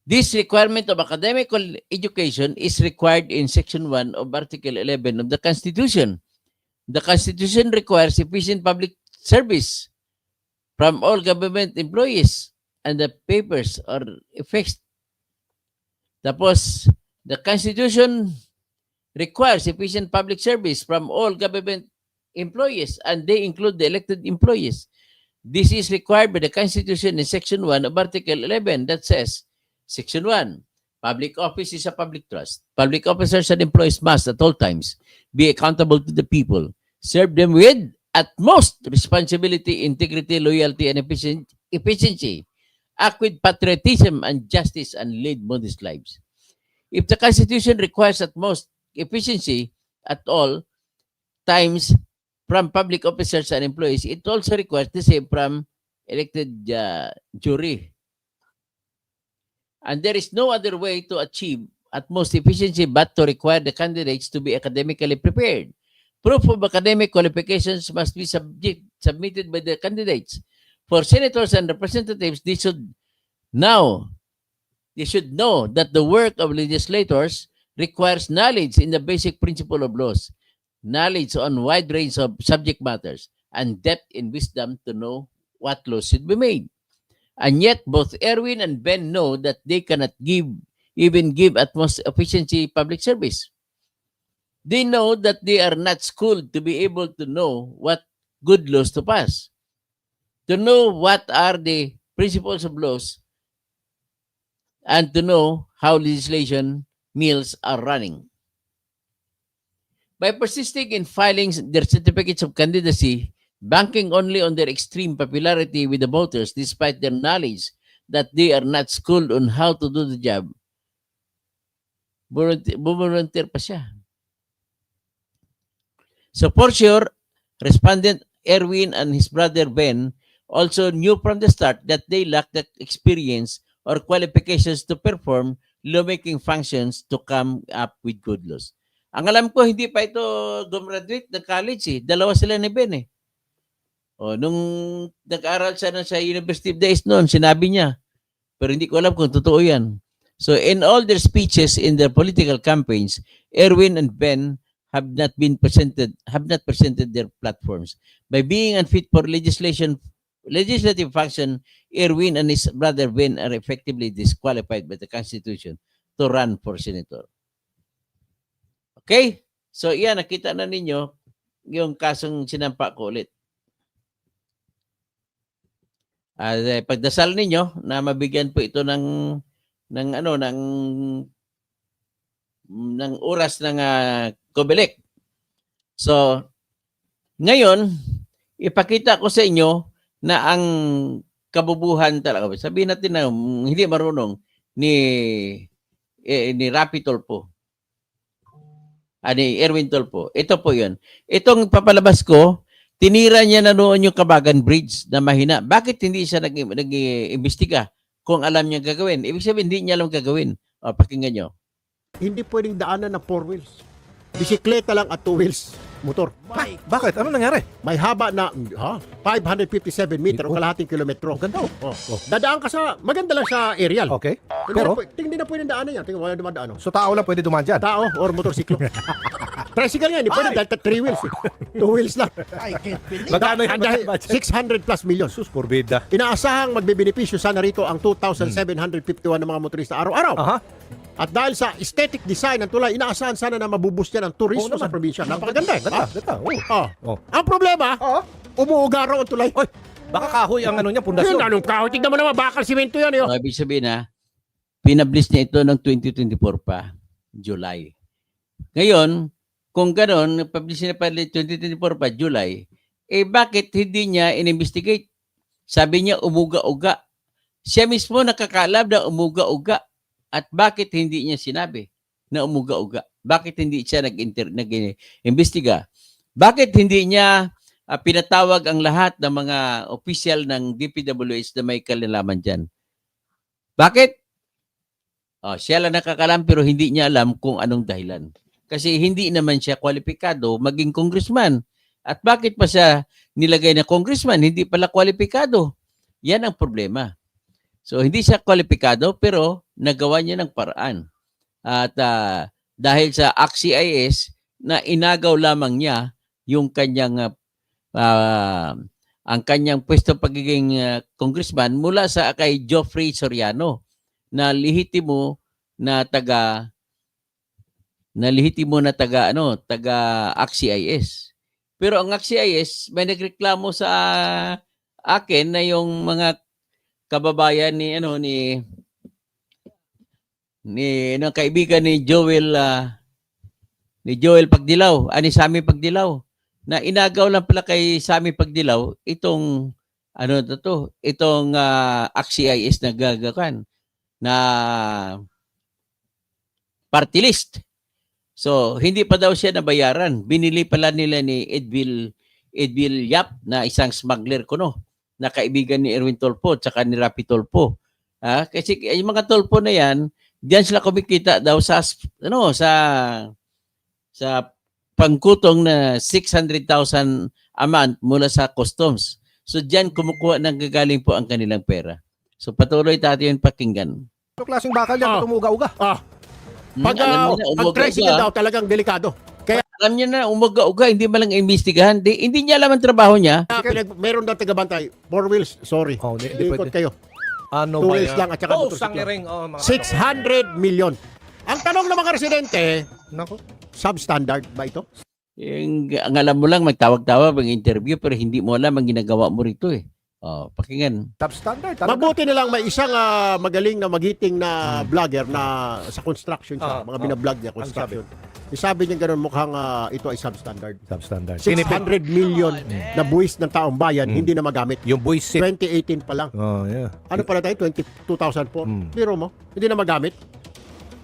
This requirement of academic education is required in Section 1 of Article 11 of the Constitution. The Constitution requires efficient public service from all government employees, and the papers are effects. Tapos, the Constitution requires efficient public service from all government employees, and they include the elected employees. This is required by the Constitution in Section 1 of Article 11 that says, Section 1, public office is a public trust. Public officers and employees must at all times be accountable to the people, serve them with utmost responsibility, integrity, loyalty, and efficiency, act with patriotism and justice, and lead modest lives. If the Constitution requires utmost efficiency at all times from public officers and employees, it also requires the same from elected jury. And there is no other way to achieve utmost efficiency but to require the candidates to be academically prepared. Proof of academic qualifications must be submitted by the candidates. For senators and representatives, they should know that the work of legislators requires knowledge in the basic principle of laws, knowledge on wide range of subject matters, and depth in wisdom to know what laws should be made. And yet, both Erwin and Ben know that they cannot even give utmost efficiency public service. They know that they are not schooled to be able to know what good laws to pass, to know what are the principles of laws, and to know how legislation mills are running. By persisting in filing their certificates of candidacy, banking only on their extreme popularity with the voters despite their knowledge that they are not schooled on how to do the job, volunteer pa siya. So for sure, respondent Erwin and his brother Ben also knew from the start that they lacked the experience or qualifications to perform lawmaking functions to come up with good laws. Ang alam ko, hindi pa ito gumraduate ng college. Dalawa sila ni Ben eh. Nung nag-aral siya sa University of the East noon, sinabi niya. Pero hindi ko alam kung totoo yan. So in all their speeches in their political campaigns, Erwin and Ben have not presented their platforms. By being unfit for legislative function, Erwin and his brother Ben are effectively disqualified by the Constitution to run for senator. Okay? So yan, nakita na ninyo yung kasong sinampa ko ulit. Pagdasal ninyo na mabigyan po ito ng oras ng Comelec. So, ngayon, ipakita ko sa inyo na ang kabubuhan talaga. Sabihin natin na hindi marunong ni Rapi Tulfo. Ani Erwin Tulfo. Ito po 'yun. Itong papalabas ko, tinira niya na noon yung Kabagan Bridge na mahina. Bakit hindi siya nag-imbestiga kung alam niya gagawin? Ibig sabihin, hindi niya alam gagawin. O, pakinggan nyo. Hindi pwedeng daanan ng 4 wheels. Bisikleta lang at 2 wheels motor. Bakit? Ano nangyari? May haba na 557 meter o kalahating kilometro. Ganda. Dadaan ka sa, maganda lang sa aerial. Okay. Pero, Pero, hindi na pwedeng daanan yan. Tingnan, wala naman daan. so tao lang pwede dumaan dyan. Tao or motorsiklo. Tricycle yan, hindi pwede dahil 3 wheels. 2 wheels lang. Magkano yung Dahil budget? 600 plus million. Sus, porbida. Inaasahang magbebenepisyo sana rito ang 2,751 ng mga motorista araw-araw. Aha. At dahil sa aesthetic design ng tulay, inaasahan sana na mabuboost yan ang turismo Oo sa naman. probinsya. Napakaganda. Ganda. Oh. Ang problema, umuuga raw ang tulay. Oy, baka kahoy ang ano niya, pundasyon. Yun, anong kahoy? Tignan mo naman, bakal simento yan. Yun. Ibig sabihin pinablis niya ito ng 2024 pa, July. Ngayon, kung gano'n, publish niya pa 2024 pa, July, bakit hindi niya in-investigate? Sabi niya, umuga-uga. Siya mismo nakakaalam na umuga-uga. At bakit hindi niya sinabi na umuga-uga? Bakit hindi siya nag-imbestiga? Bakit hindi niya pinatawag ang lahat ng mga opisyal ng DPWH na may kalalaman dyan? Bakit? Siya lang nakakalam pero hindi niya alam kung anong dahilan. Kasi hindi naman siya kwalipikado maging congressman. At bakit pa siya nilagay na congressman? Hindi pala kwalipikado. Yan ang problema. So, hindi siya kwalipikado pero nagawa niya ng paraan. At dahil sa ACT-CIS na inagaw lamang niya yung kanyang ang kanyang pwesto pagiging congressman mula sa kay Geoffrey Soriano na lehitimo na taga ACT-CIS. Pero ang ACT-CIS may nagreklamo sa akin na yung mga kababayan ni kaibigan ni Joel Pagdilaw, ni Sammy Pagdilaw na inagaw lang pala kay Sammy Pagdilaw itong itong ACT-CIS na gagakan na party list. So hindi pa daw siya nabayaran. Binili pala nila ni Edwil Yap na isang smuggler na kaibigan ni Erwin Tulfo at saka ni Rapi Tulfo. Kasi yung mga Tulfo na yan, diyan sila kumikita daw sa pangkutong na 600,000 a month mula sa customs. So diyan kumukuha ng gagaling po ang kanilang pera. So patuloy tayo yung pakinggan. Ano klaseng bakal yan? Umuga-uga. Pag tricycle daw talagang delikado. Kaya alam niya na umaga-uga, hindi man lang imbestigahan. Hindi niya alam ang trabaho niya. meron daw tagabantay. 4 wheels, sorry. Hindi Ikot pwede. kayo. Ano 2 ba wheels yan? lang at saka motorsiklo. sangliring. Mga 600 million. Ang tanong ng mga residente, Nako. substandard ba ito? Ang alam mo lang, magtawag-tawag, mag-interview, pero hindi mo alam ang ginagawa mo rito pakinggan. Top standard. Talaga. Mabuti na lang may isang magaling na magiting na vlogger na sa construction siya. Mga binablog niya, construction. Sabi niya gano'n, mukhang ito ay substandard. Substandard. 600 million na buwis ng taong bayan, hindi na magamit. Yung boys sit. 2018 pa lang. Oh, yeah. Ano pala tayo? 2004. Biro mo, hindi na magamit.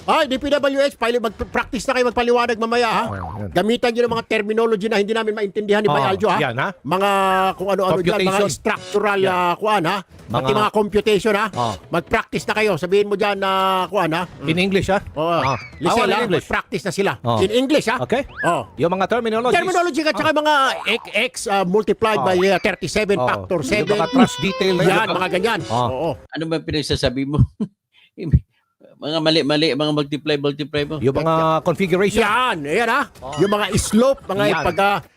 Ay, DPWH, mag-practice na kayo magpaliwanag mamaya, ha? Yan. Gamitan nyo ng mga terminology na hindi namin maintindihan ni Bay Aljo, ha? Yan, ha? Mga kung ano-ano dyan, mga Computation. structural, kuan, ha? Pati Mga- mga computation, ha? Oh. Mag-practice na kayo. Sabihin mo dyan na, kuan, ha? In English, ha? Lisel, in ha? English. Mag-practice na sila. Oh. In English, ha? Okay. Oh. Yung mga terminologies. Terminology at saka mga x multiplied by 37 factor 7. Yung mga trust detail na Yan, mga ganyan. Oh. Oo. Ano ba pinagsasabi mo? Mga mali-mali, mga multiply mo. Yung mga configuration. Yan, ayan, ha? Yung mga slope, mga Yan. pag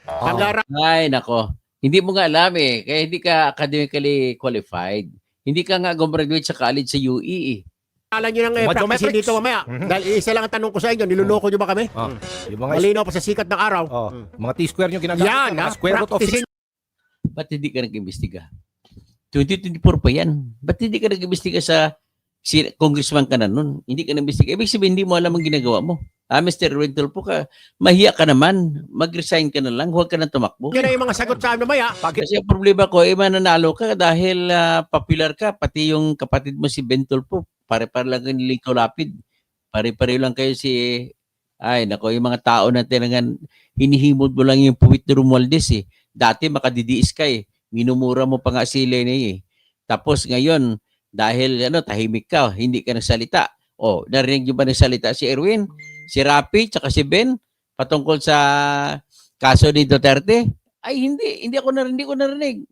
Ay, nako. Hindi mo nga alam kaya hindi ka academically qualified. Hindi ka nga gumraduate sa college sa UE Alam nyo nang practice Geometrics. dito mamaya. Dahil isa lang ang tanong ko sa inyo, niluloko nyo ba kami? Yung mga Malinaw pa sa sikat ng araw. mga T-square nyo ginagamit. Yan, ha? mga square root of 6. Practicein. Ba't hindi ka nag-imbestiga? 2024 pa yan. Ba't hindi ka nag-imbestiga sa congressman ka na nun? Hindi ka nag-imbestiga. Ibig sabihin, hindi mo alam ang ginagawa mo. Mr. Rental po ka, mahiya ka naman. Mag-resign ka na lang. Huwag ka na tumakbo. Yan ang yung mga sagot sa amin mamaya. Kasi ang problema ko, mananalo ka dahil popular ka. Pati yung kapatid mo si Bentol po. Pare-pare lang kayo ni Lito Lapid. Pare-pare lang kayo si Ay, nako, yung mga tao na talagang hinihimod mo lang yung puwit ni Romualdez eh. Dati makadidiis ka eh. Minumura mo pa nga si Lene eh. Tapos ngayon, dahil tahimik ka, hindi ka nagsalita. O, narinig nyo ba nagsalita si Erwin, si Rapi, tsaka si Ben patungkol sa kaso ni Duterte? Ay, hindi ko narinig.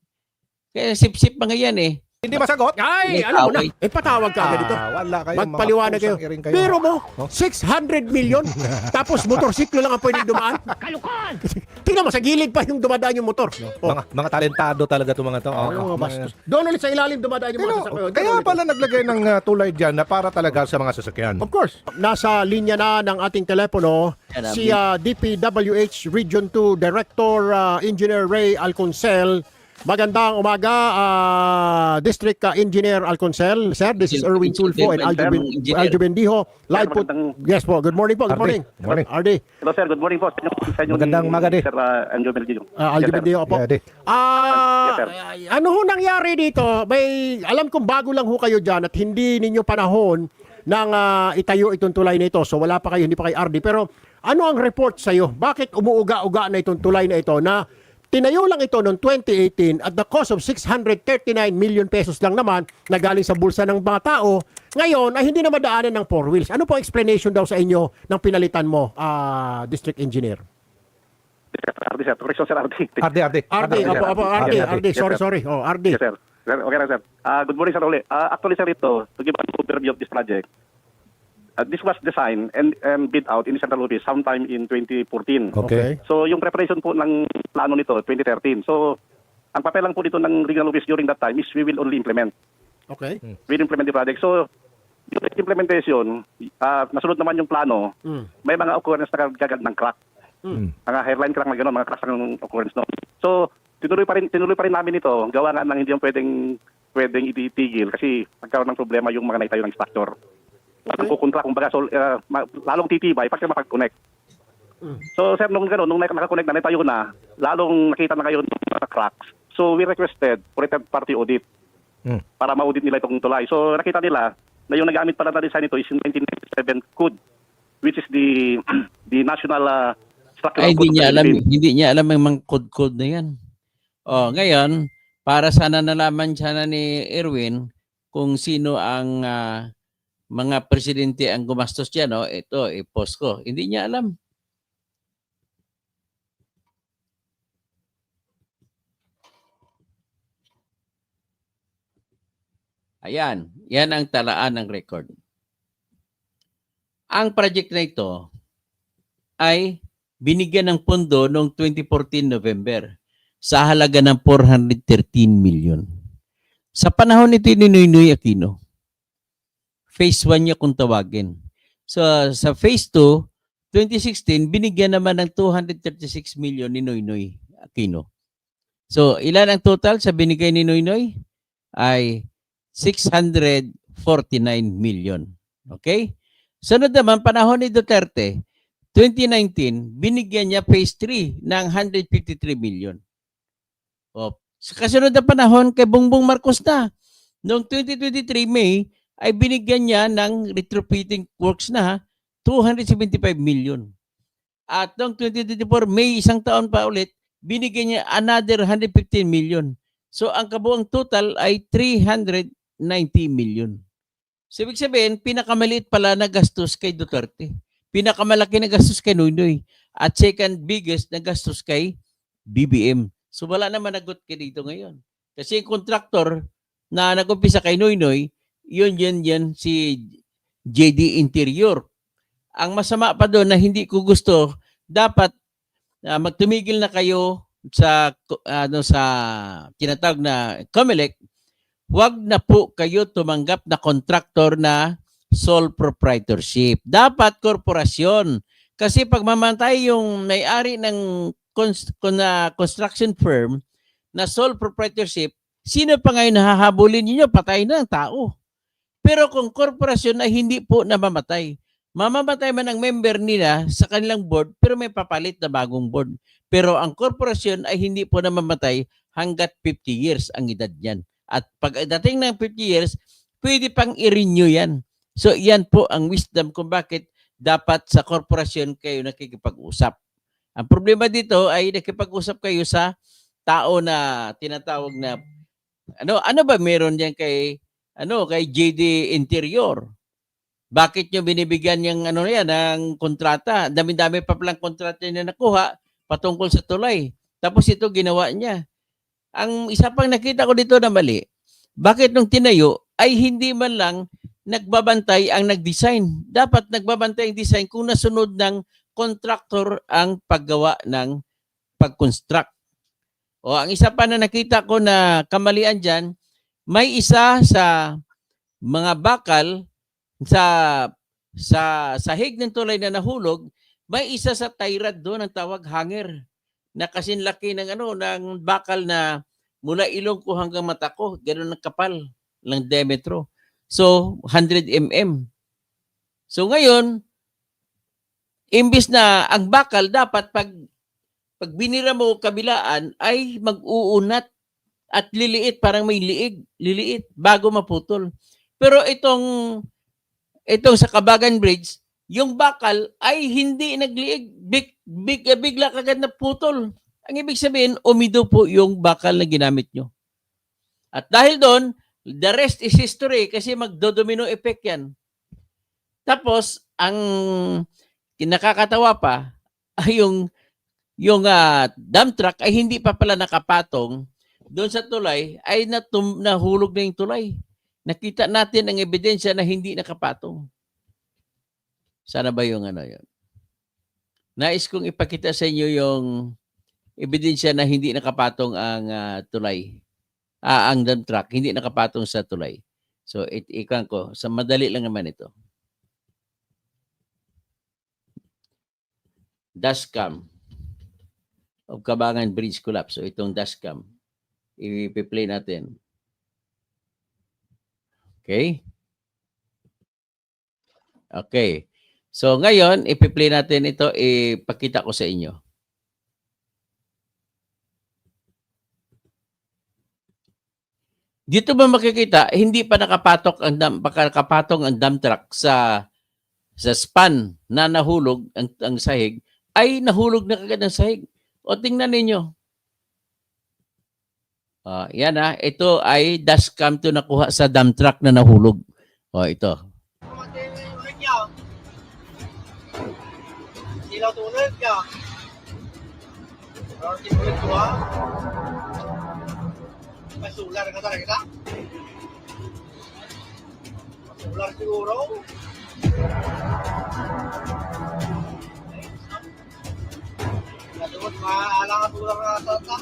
Kaya sip-sip mga yan eh. Hindi masagot? Ay, May alam mo na. away. Patawag ka agad dito. Wala kayo. Magpaliwanag kayo. Pero mo, 600 million, tapos motorsiklo lang ang pwedeng dumaan. Kalukan! Tingnan mo, sa gilid pa yung dumadaan yung motor. Oh. Mga talentado talaga itong mga to. Mga bastos. Doon ulit sa ilalim dumadaan yung mga sasakyan. Kaya pala naglagay ng tulay dyan na para talaga sa mga sasakyan. Of course. Nasa linya na ng ating telepono Yan, si DPWH Region 2 Director Engineer Ray Alconcel. Magandang umaga, District Engineer Alconcel. Sir, this is Erwin Tulfo and Aljo Bendijo. Live po. Yes po. Good morning po. Good morning. Good morning. RD. Hello sir, good morning po sa inyo Magandang umaga, Di. Sir Anjo Bendijo. Aljo Bendijo po. Yeah, Di. Yes, sir. Ano ho nangyari dito? Alam kong bago lang ho kayo dyan at hindi ninyo panahon nang itayo itong tulay na ito. So wala pa kayo, hindi pa kayo RD. Pero ano ang report sa'yo? Bakit umuuga-uga na itong tulay na ito na tinayo lang ito noong 2018 at the cost of 639 million pesos lang naman na galing sa bulsa ng mga tao, ngayon ay hindi na madaanan ng four wheels. Ano po explanation daw sa inyo ng pinalitan mo, District Engineer? RD sir, correction sir RD. RD. RD. Sorry. Oh, RD. Yes sir. Sir, okay na sir. Good morning sir uli. Actually sir ito, to give an overview of this project. This was designed and bid out in Central Lubis sometime in 2014. Okay. So yung preparation po ng plano nito 2013. So ang papel lang po dito ng Regional Lubis during that time is we will only implement. Okay. We will implement the project. So yung implementation, nasunod naman yung plano, may mga occurrence na kagagad ng crack. Mga hairline crack na gano'n, mga cracks ng occurrence no. So tinuloy pa rin namin ito, gawa nga ng hindi yung pwedeng itigil kasi nagkaroon ng problema yung mga naitayo ng structure. Kukontra kumbaga lalong titibay pag makag-connect. So sir nung naka-connect na tayo na, lalong nakita na kayo ng mga cracks. So we requested for a third party audit para ma-audit nila itong tulay. So nakita nila na yung nag-gamit pala na design ito is in 1997 code, which is the national structural Ay, code. hindi niya alam ang mga code-code na yan. Oh, ngayon, para sana nalaman sana ni Erwin kung sino ang mga presidente ang gumastos dyan, ito, i-post ko. Hindi niya alam. Ayan, yan ang talaan ng record. Ang project na ito ay binigyan ng pondo noong 2014 November sa halaga ng 413 million. Sa panahon nito ni Noynoy Aquino, Phase 1 niya kung tawagin. So, sa Phase 2, 2016, binigyan naman ng 236 million ni Noynoy Aquino. So, ilan ang total sa binigay ni Noynoy? Ay 649 million. Okay? Sunod naman, panahon ni Duterte, 2019, binigyan niya Phase 3 ng 153 million. O, sa kasunod na panahon, kay Bongbong Marcos na, noong 2023 May, ay binigyan niya ng retrofitting works na 275 million. At noong 2024, May, isang taon pa ulit, binigyan niya another 115 million. So, ang kabuang total ay 390 million. So, ibig sabihin, pinakamaliit pala na gastos kay Duterte. Pinakamalaki na gastos kay Noynoy. At second biggest na gastos kay BBM. So, wala naman nagot ka dito ngayon. Kasi yung contractor na nag-umpisa kay Noynoy, yun si JD Interior. Ang masama pa doon na hindi ko gusto, dapat magtumigil na kayo sa sa tinatawag na COMELEC. Huwag na po kayo tumanggap na contractor na sole proprietorship. Dapat korporasyon. Kasi pag mamatay yung may-ari ng construction firm na sole proprietorship, sino pa ngayon nahahabulin niyo? Patay na ang tao. Pero kung korporasyon ay hindi po namamatay, mamamatay man ang member nila sa kanilang board pero may papalit na bagong board. Pero ang korporasyon ay hindi po namamatay hanggat 50 years ang edad niyan. At pagdating ng 50 years, pwede pang i-renew yan. So yan po ang wisdom kung bakit dapat sa korporasyon kayo nakikipag-usap. Ang problema dito ay nakipag-usap kayo sa tao na tinatawag na ano ba meron diyan kay JD Interior? Bakit nyo binibigyan yung ng kontrata? Dami-dami pa palang kontrata na nakuha patungkol sa tulay. Tapos ito ginawa niya. Ang isa pang nakita ko dito na mali, bakit nung tinayo ay hindi man lang nagbabantay ang nag-design. Dapat nagbabantay ang design kung nasunod ng contractor ang paggawa ng pag-construct. O ang isa pa na nakita ko na kamalian dyan, may isa sa mga bakal sa sahig ng tulay na nahulog, may isa sa tie rod doon ang tawag hanger na kasing laki ng ng bakal na mula ilong ko hanggang mata ko, ganoon ang kapal ng diametro. So 100 mm. So ngayon, imbis na ang bakal dapat pag binira mo kabilaan ay mag-uunat at liliit, parang may liliit bago maputol. Pero itong sa Kabagan Bridge, yung bakal ay hindi nagliig, bigla kagad na putol. Ang ibig sabihin, umido po yung bakal na ginamit nyo. At dahil doon, the rest is history kasi magdodomino effect yan. Tapos, ang kinakakatawa pa ay yung dump truck ay hindi pa pala nakapatong doon sa tulay ay nahulog na yung tulay. Nakita natin ang ebidensya na hindi nakapatong. Sana ba yung yun? Nais kong ipakita sa inyo yung ebidensya na hindi nakapatong ang tulay. Ang dump truck, hindi nakapatong sa tulay. So, ikan ko. Sa madali lang naman ito. Dashcam of Kabangan Bridge Collapse. So, itong dashcam. I-play natin. Okay? Okay. So, ngayon, i-play natin ito. Ipakita ko sa inyo. Dito ba makikita, hindi pa nakapatong ang dump truck sa span na nahulog ang sahig, ay nahulog na kagad ang sahig. O tingnan ninyo. Yan ito ay dashcam to nakuha sa dump truck na nahulog. Ito. Silaw tulad ka. Pero tulad ko Masular ka talaga? Masular siguro? Naduot, maalang at ulang na tata.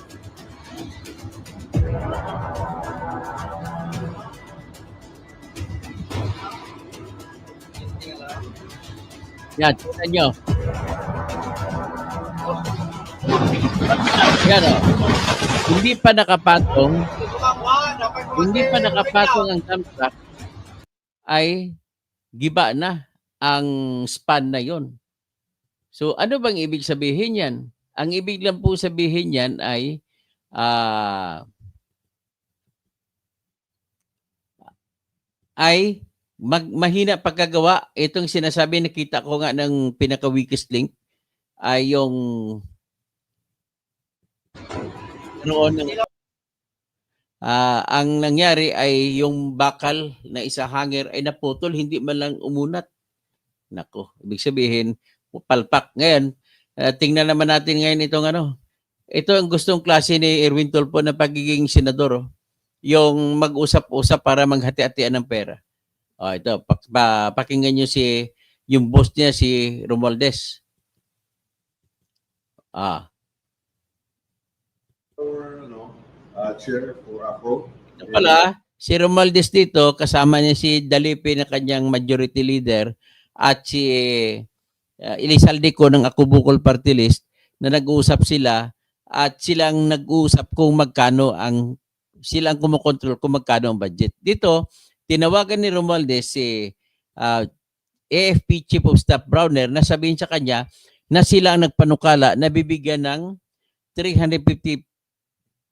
Yan, tingnan nyo. Yan Hindi pa nakapatong ang dump truck ay giba na ang span na yon. So ano bang ibig sabihin yan? Ang ibig lang po sabihin yan ay mahina pagkagawa. Itong sinasabi, nakita ko nga ng pinaka-weakest link ay yung ang nangyari ay yung bakal na isa hanger ay naputol, hindi man lang umunat. Nako, ibig sabihin, palpak. Ngayon, tingnan naman natin ngayon itong ito ang gustong klase ni Erwin Tulfo na pagiging senador. Yung mag-usap-usap para maghati-hatian ng pera. Ito, pakinggan nyo yung boss niya, si Romualdez. Chair for APRO. Ito pala, si Romualdez dito, kasama niya si Dalipe na kanyang majority leader at si Elizalde ko ng Ako Bukol Party List na nag-uusap sila at silang nag-uusap kung magkano silang kumokontrol kung magkano ang budget. Dito, tinawagan ni Romualdez si AFP Chief of Staff Browner na sabihin sa kanya na sila ang nagpanukala na bibigyan ng 350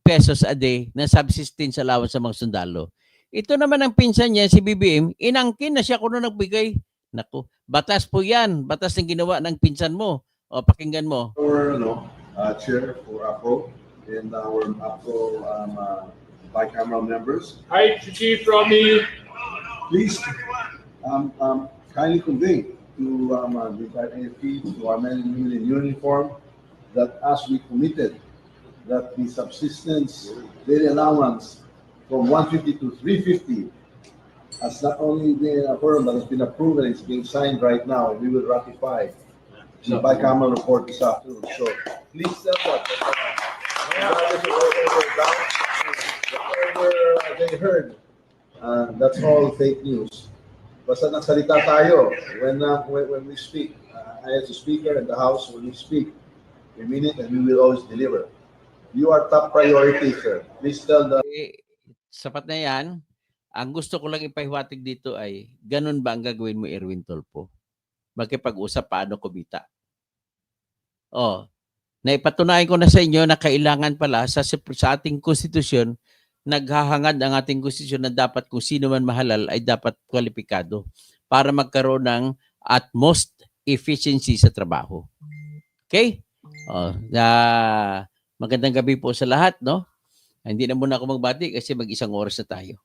pesos a day na subsistence allowance sa mga sundalo. Ito naman ang pinsan niya, si BBM, inangkin na siya kuno nagbigay Naku, batas po yan. Batas ng ginawa ng pinsan mo. O, pakinggan mo. Our chair for APRO and our APRO bicameral members. Hi, Chief Romy. Please kindly convey to the entire AFP, to our men and women in uniform, that as we committed, that the subsistence daily allowance from 150 to 350 has not only been affirmed, but has been approved and it's being signed right now. We will ratify the bicameral report this afternoon. So please tell that regardless of whatever they heard, that's all fake news. Basta nagsalita tayo when we speak. As a speaker in the House, when we speak, we mean it and we will always deliver. You are top priority, sir. Please tell the Sapat na yan. Ang gusto ko lang ipahiwatig dito ay, ganun ba ang gagawin mo, Erwin Tulfo? Magkipag-usap paano kumita. Naipatunayan ko na sa inyo na kailangan pala sa ating konstitusyon, naghahangad ang ating konstitusyon na dapat kung sino man mahalal ay dapat kwalipikado para magkaroon ng utmost efficiency sa trabaho. Okay? Magandang gabi po sa lahat, no? Hindi na muna ako magbati kasi mag-1 oras na tayo.